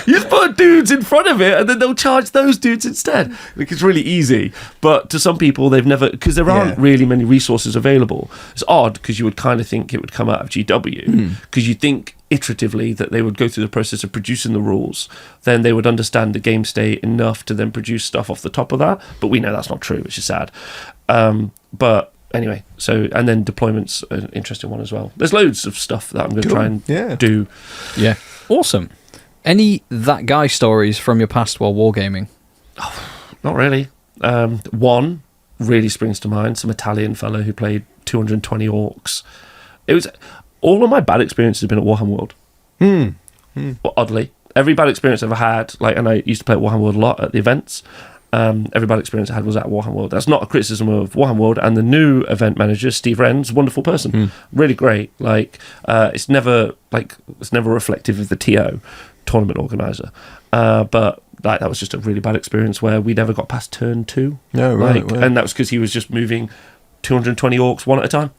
You just put dudes in front of it, and then they'll charge those dudes instead. Like, it's really easy. But to some people, they've never, because there aren't really many resources available. It's odd, because you would kind of think it would come out of GW, because you think iteratively that they would go through the process of producing the rules, then they would understand the game state enough to then produce stuff off the top of that. But we know that's not true, which is sad. But anyway, so, and then deployment's an interesting one as well. There's loads of stuff that I'm going to try and do. Yeah. Awesome. Any that guy stories from your past while wargaming? Oh, not really. One really springs to mind. Some Italian fellow who played 220 orcs. It was, all of my bad experiences have been at Warhammer World. Well, oddly, every bad experience I've ever had, like, and I used to play at Warhammer World a lot at the events. Every bad experience I had was at Warhammer World. That's not a criticism of Warhammer World. And the new event manager, Steve Wren's, wonderful person, really great. Like, it's never reflective of the TO tournament organizer. But like, that was just a really bad experience where we never got past turn 2. No, right. And that was because he was just moving 220 orcs one at a time.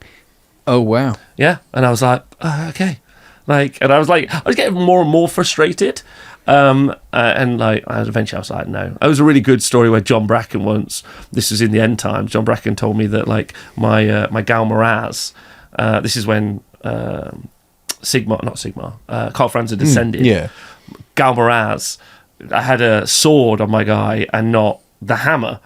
Oh wow. Yeah, and I was like, okay. Like, and I was getting more and more frustrated. And like, eventually I was like, no. It was a really good story where John Bracken once, this was in the end times, John Bracken told me that like my Gal Maraz, this is when Carl Franz had descended. Yeah. Gal Maraz, I had a sword on my guy and not the hammer.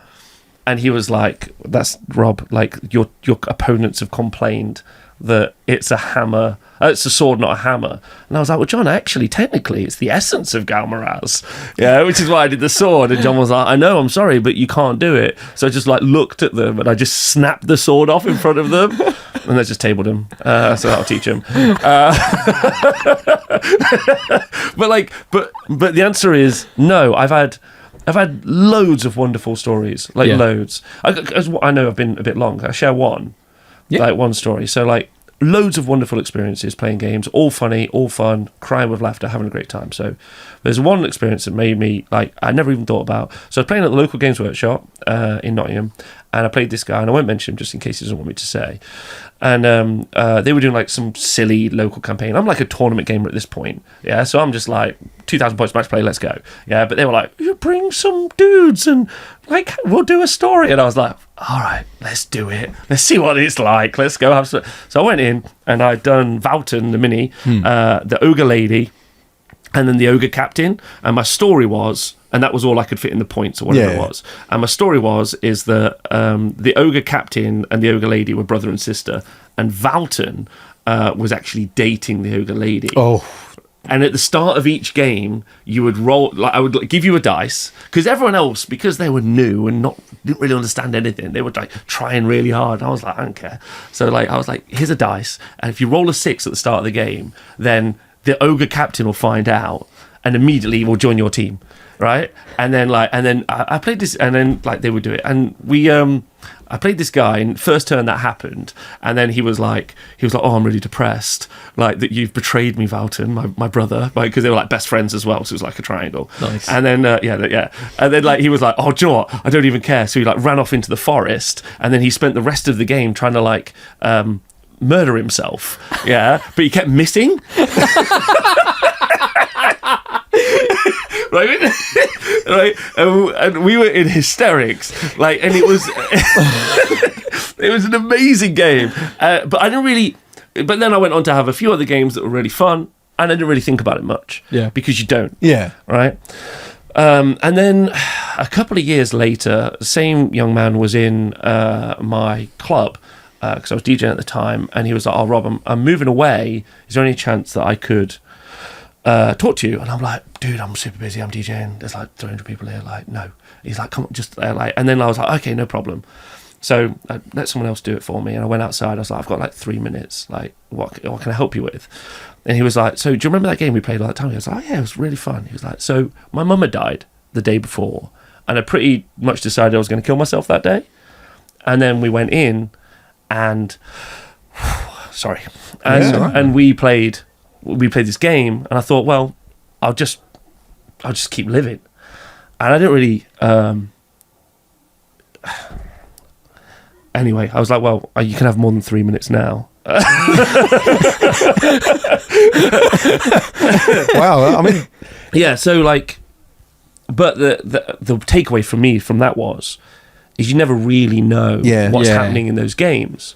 And he was like, that's Rob, like your opponents have complained that it's a hammer, it's a sword, not a hammer. And I was like, well, John, actually, technically, it's the essence of Galmaraz, which is why I did the sword. And John was like, I know, I'm sorry, but you can't do it. So I just like looked at them and I just snapped the sword off in front of them. And they just tabled him, so that'll teach him. But the answer is no. I've had loads of wonderful stories, loads. I know I've been a bit long. I share one, like one story. So like loads of wonderful experiences playing games, all funny, all fun, crying with laughter, having a great time. So there's one experience that made me like I never even thought about. So I was playing at the local Games Workshop in Nottingham, and I played this guy, and I won't mention him just in case he doesn't want me to say. And they were doing like some silly local campaign. I'm like a tournament gamer at this point, so I'm just like 2,000 points match play, let's go. But they were like, you bring some dudes and like we'll do a story. And I was like, all right, let's do it. Let's see what it's like. Let's go have some. So I went in and I'd done Valton, the mini, the ogre lady, and then the ogre captain. And my story was, and that was all I could fit in the points or whatever it was. And my story is that the ogre captain and the ogre lady were brother and sister, and Valton was actually dating the ogre lady. Oh. And at the start of each game, you would roll. Like I would give you a dice because everyone else, because they were new and didn't really understand anything, they were like trying really hard. And I was like, I don't care. So like I was like, here's a dice, and if you roll a 6 at the start of the game, then the ogre captain will find out, and immediately will join your team, right? And then I played this, and then like they would do it, and I played this guy, and first turn that happened, and then he was like, oh, I'm really depressed, like that you've betrayed me, Valton, my brother, like because they were like best friends as well, so it was like a triangle. Nice. And then and then like he was like, oh, do you know what? I don't even care. So he like ran off into the forest, and then he spent the rest of the game trying to like murder himself, but he kept missing. right, and we were in hysterics, like, and it was it was an amazing game, but I didn't really. But then I went on to have a few other games that were really fun, and I didn't really think about it much, because you don't, right. And then a couple of years later, the same young man was in my club because I was DJing at the time, and he was like, "Oh, Rob, I'm moving away. Is there any chance that I could talk to you?" And I'm like, dude, I'm super busy, I'm DJing, there's like 300 people here, like, no. He's like, come on, just like, and then I was like, okay, no problem. So I let someone else do it for me, and I went outside. I was like, I've got like 3 minutes, like what can I help you with? And he was like, so do you remember that game we played all that time? I was like, oh yeah, it was really fun. He was like, so my mum had died the day before, and I pretty much decided I was going to kill myself that day. And then we went in and and we played this game, and I thought, well, I'll just keep living. And I didn't really anyway, I was like, well, you can have more than 3 minutes now. Wow, I mean, so like, but the takeaway for me from that is you never really know what's happening in those games.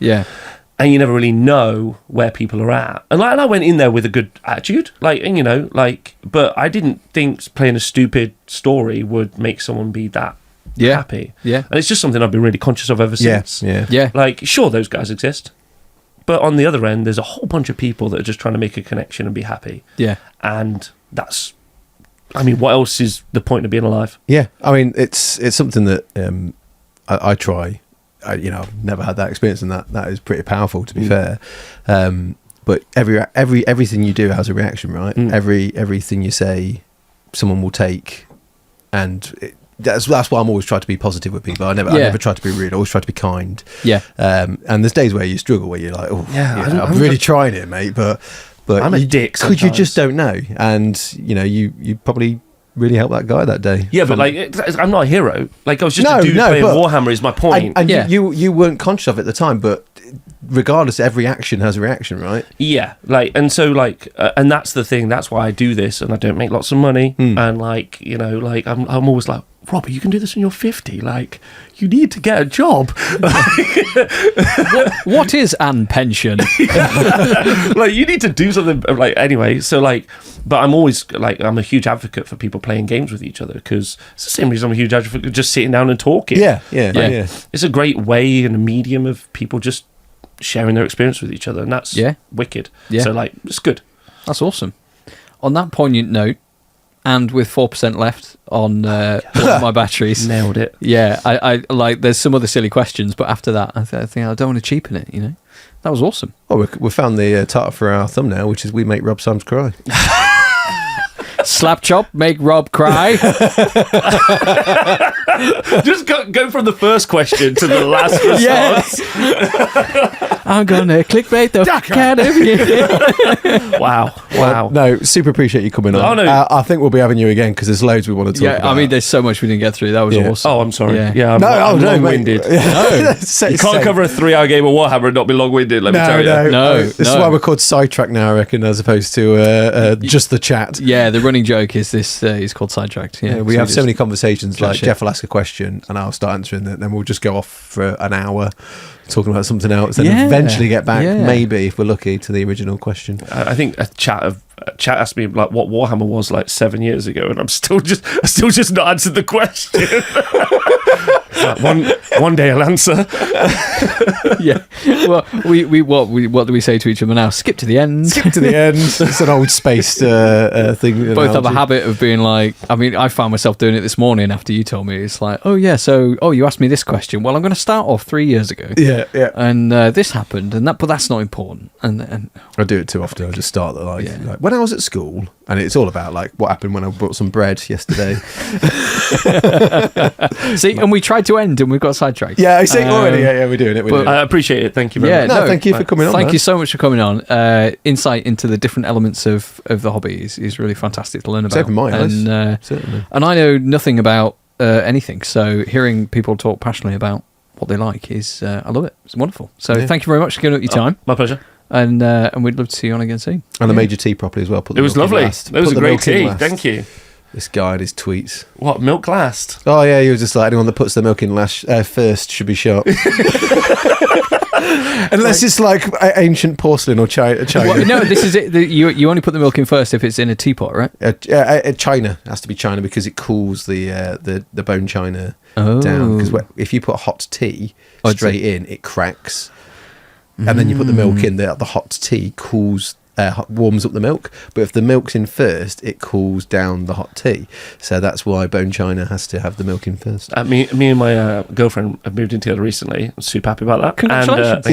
And you never really know where people are at. And I went in there with a good attitude, like, and, you know, like, but I didn't think playing a stupid story would make someone be that happy. And it's just something I've been really conscious of ever since. Like, sure, those guys exist, but on the other end, there's a whole bunch of people that are just trying to make a connection and be happy. And that's, I mean, what else is the point of being alive? I mean, it's something that I try. I've never had that experience, and that is pretty powerful, to be fair. But everything you do has a reaction, right? Everything you say, someone will take, and that's why I'm always trying to be positive with people. I never try to be rude. I always try to be kind. And there's days where you struggle, where you're like, I'm really trying it, mate, but I'm a dick sometimes. Because you just don't know, and you probably really helped that guy that day. But like, I'm not a hero. Like, I was just a dude playing Warhammer is my point. And you weren't conscious of it at the time, but regardless, every action has a reaction, right? Like, and so like, and that's the thing. That's why I do this, and I don't make lots of money. And like, like, I'm always like, Rob, you can do this when you're 50. Like, you need to get a job. What is an pension? Like, you need to do something. Like, anyway, so like, but I'm always like, I'm a huge advocate for people playing games with each other, because it's the same reason I'm a huge advocate for just sitting down and talking. Yeah. It's a great way and a medium of people just sharing their experience with each other, and that's wicked. Yeah. So like, it's good. That's awesome. On that poignant note, and with 4% left on one of my batteries. Nailed it. Yeah, I like, there's some other silly questions, but after that, I think I don't want to cheapen it, you know? That was awesome. Oh, we found the title for our thumbnail, which is "We Make Rob Symes Cry." Slapchop, make Rob cry. Just go from the first question to the last response. I'm gonna clickbait the fuck out of you. Wow. No, super appreciate you coming on. Oh, no. I think we'll be having you again, because there's loads we want to talk about. I mean, there's so much we didn't get through. That was awesome. Oh, I'm sorry. Yeah. I'm no, long-winded. mate. No. You can't cover a 3-hour game of Warhammer and not be long-winded, let me tell you. No. This is why we're called Sidetrack now, I reckon, as opposed to just the chat. Yeah, the running joke is this is called Sidetracked. Yeah, We have so many conversations, like shit. Jeff will ask a question and I'll start answering it, then we'll just go off for an hour talking about something else, and eventually get back, maybe if we're lucky, to the original question. I think a chat asked me like what Warhammer was like 7 years ago, and I still just not answered the question. One day I'll answer. Yeah. Well, what do we say to each other now? Skip to the end. Skip to the end. It's an old spaced thing. Both have a habit of being like, I mean, I found myself doing it this morning after you told me. It's like, you asked me this question. Well, I'm going to start off 3 years ago. Yeah. And this happened, but that's not important. And I do it too often. I just start like when I was at school, and it's all about like what happened when I brought some bread yesterday. See, and we tried to end, and we got sidetracked. Yeah, I see already. Yeah, we're doing it. I appreciate it. Thank you very much. Thank you for coming on. Thank you so much for coming on. Insight into the different elements of the hobby is really fantastic to learn about. It's opened my eyes, certainly. And I know nothing about anything, so hearing people talk passionately about what they like is, I love it. It's wonderful. So thank you very much for giving up your time. My pleasure. And we'd love to see you on again soon. And I made your tea properly as well. It was lovely. It was a great tea. Thank you. This guy and his tweets. What, milk last? Oh yeah, he was just like, anyone that puts the milk in first should be shot. Unless it's like ancient porcelain or China. Well, no, this is it. You only put the milk in first if it's in a teapot, right? China. It has to be China because it cools the bone china down. Because if you put hot tea straight in, it cracks. And then you put the milk in, the hot tea cools, warms up the milk. But if the milk's in first, it cools down the hot tea. So that's why bone china has to have the milk in first. Me and my girlfriend have moved in together recently. I'm super happy about that. Congratulations.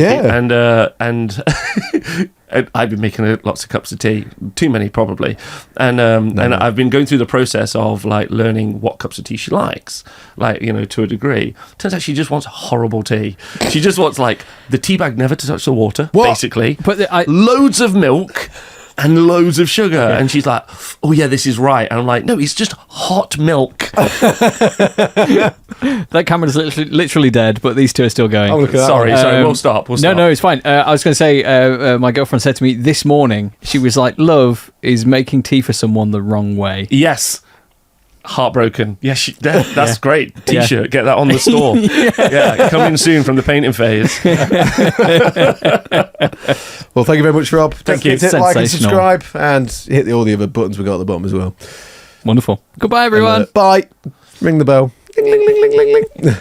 And I've been making lots of cups of tea, too many probably, and I've been going through the process of like learning what cups of tea she likes, like, you know, to a degree. Turns out she just wants horrible tea. She just wants like the tea bag never to touch the water, basically. But loads of milk and loads of sugar, and she's like, "Oh yeah, this is right." And I'm like, "No, it's just hot milk." That camera's literally dead, but these two are still going. Sorry, we'll stop. No, it's fine. I was going to say, my girlfriend said to me this morning, she was like, "Love is making tea for someone the wrong way." Yes. Heartbroken. Yeah, that's great. T-shirt, get that on the store. Coming soon from the painting phase. Well, thank you very much, Rob. Thank you. Hit like and subscribe, and hit all the other buttons we got at the bottom as well. Wonderful. Goodbye, everyone. Bye. Ring the bell. Ling, ling, ling, ling, ling, ling.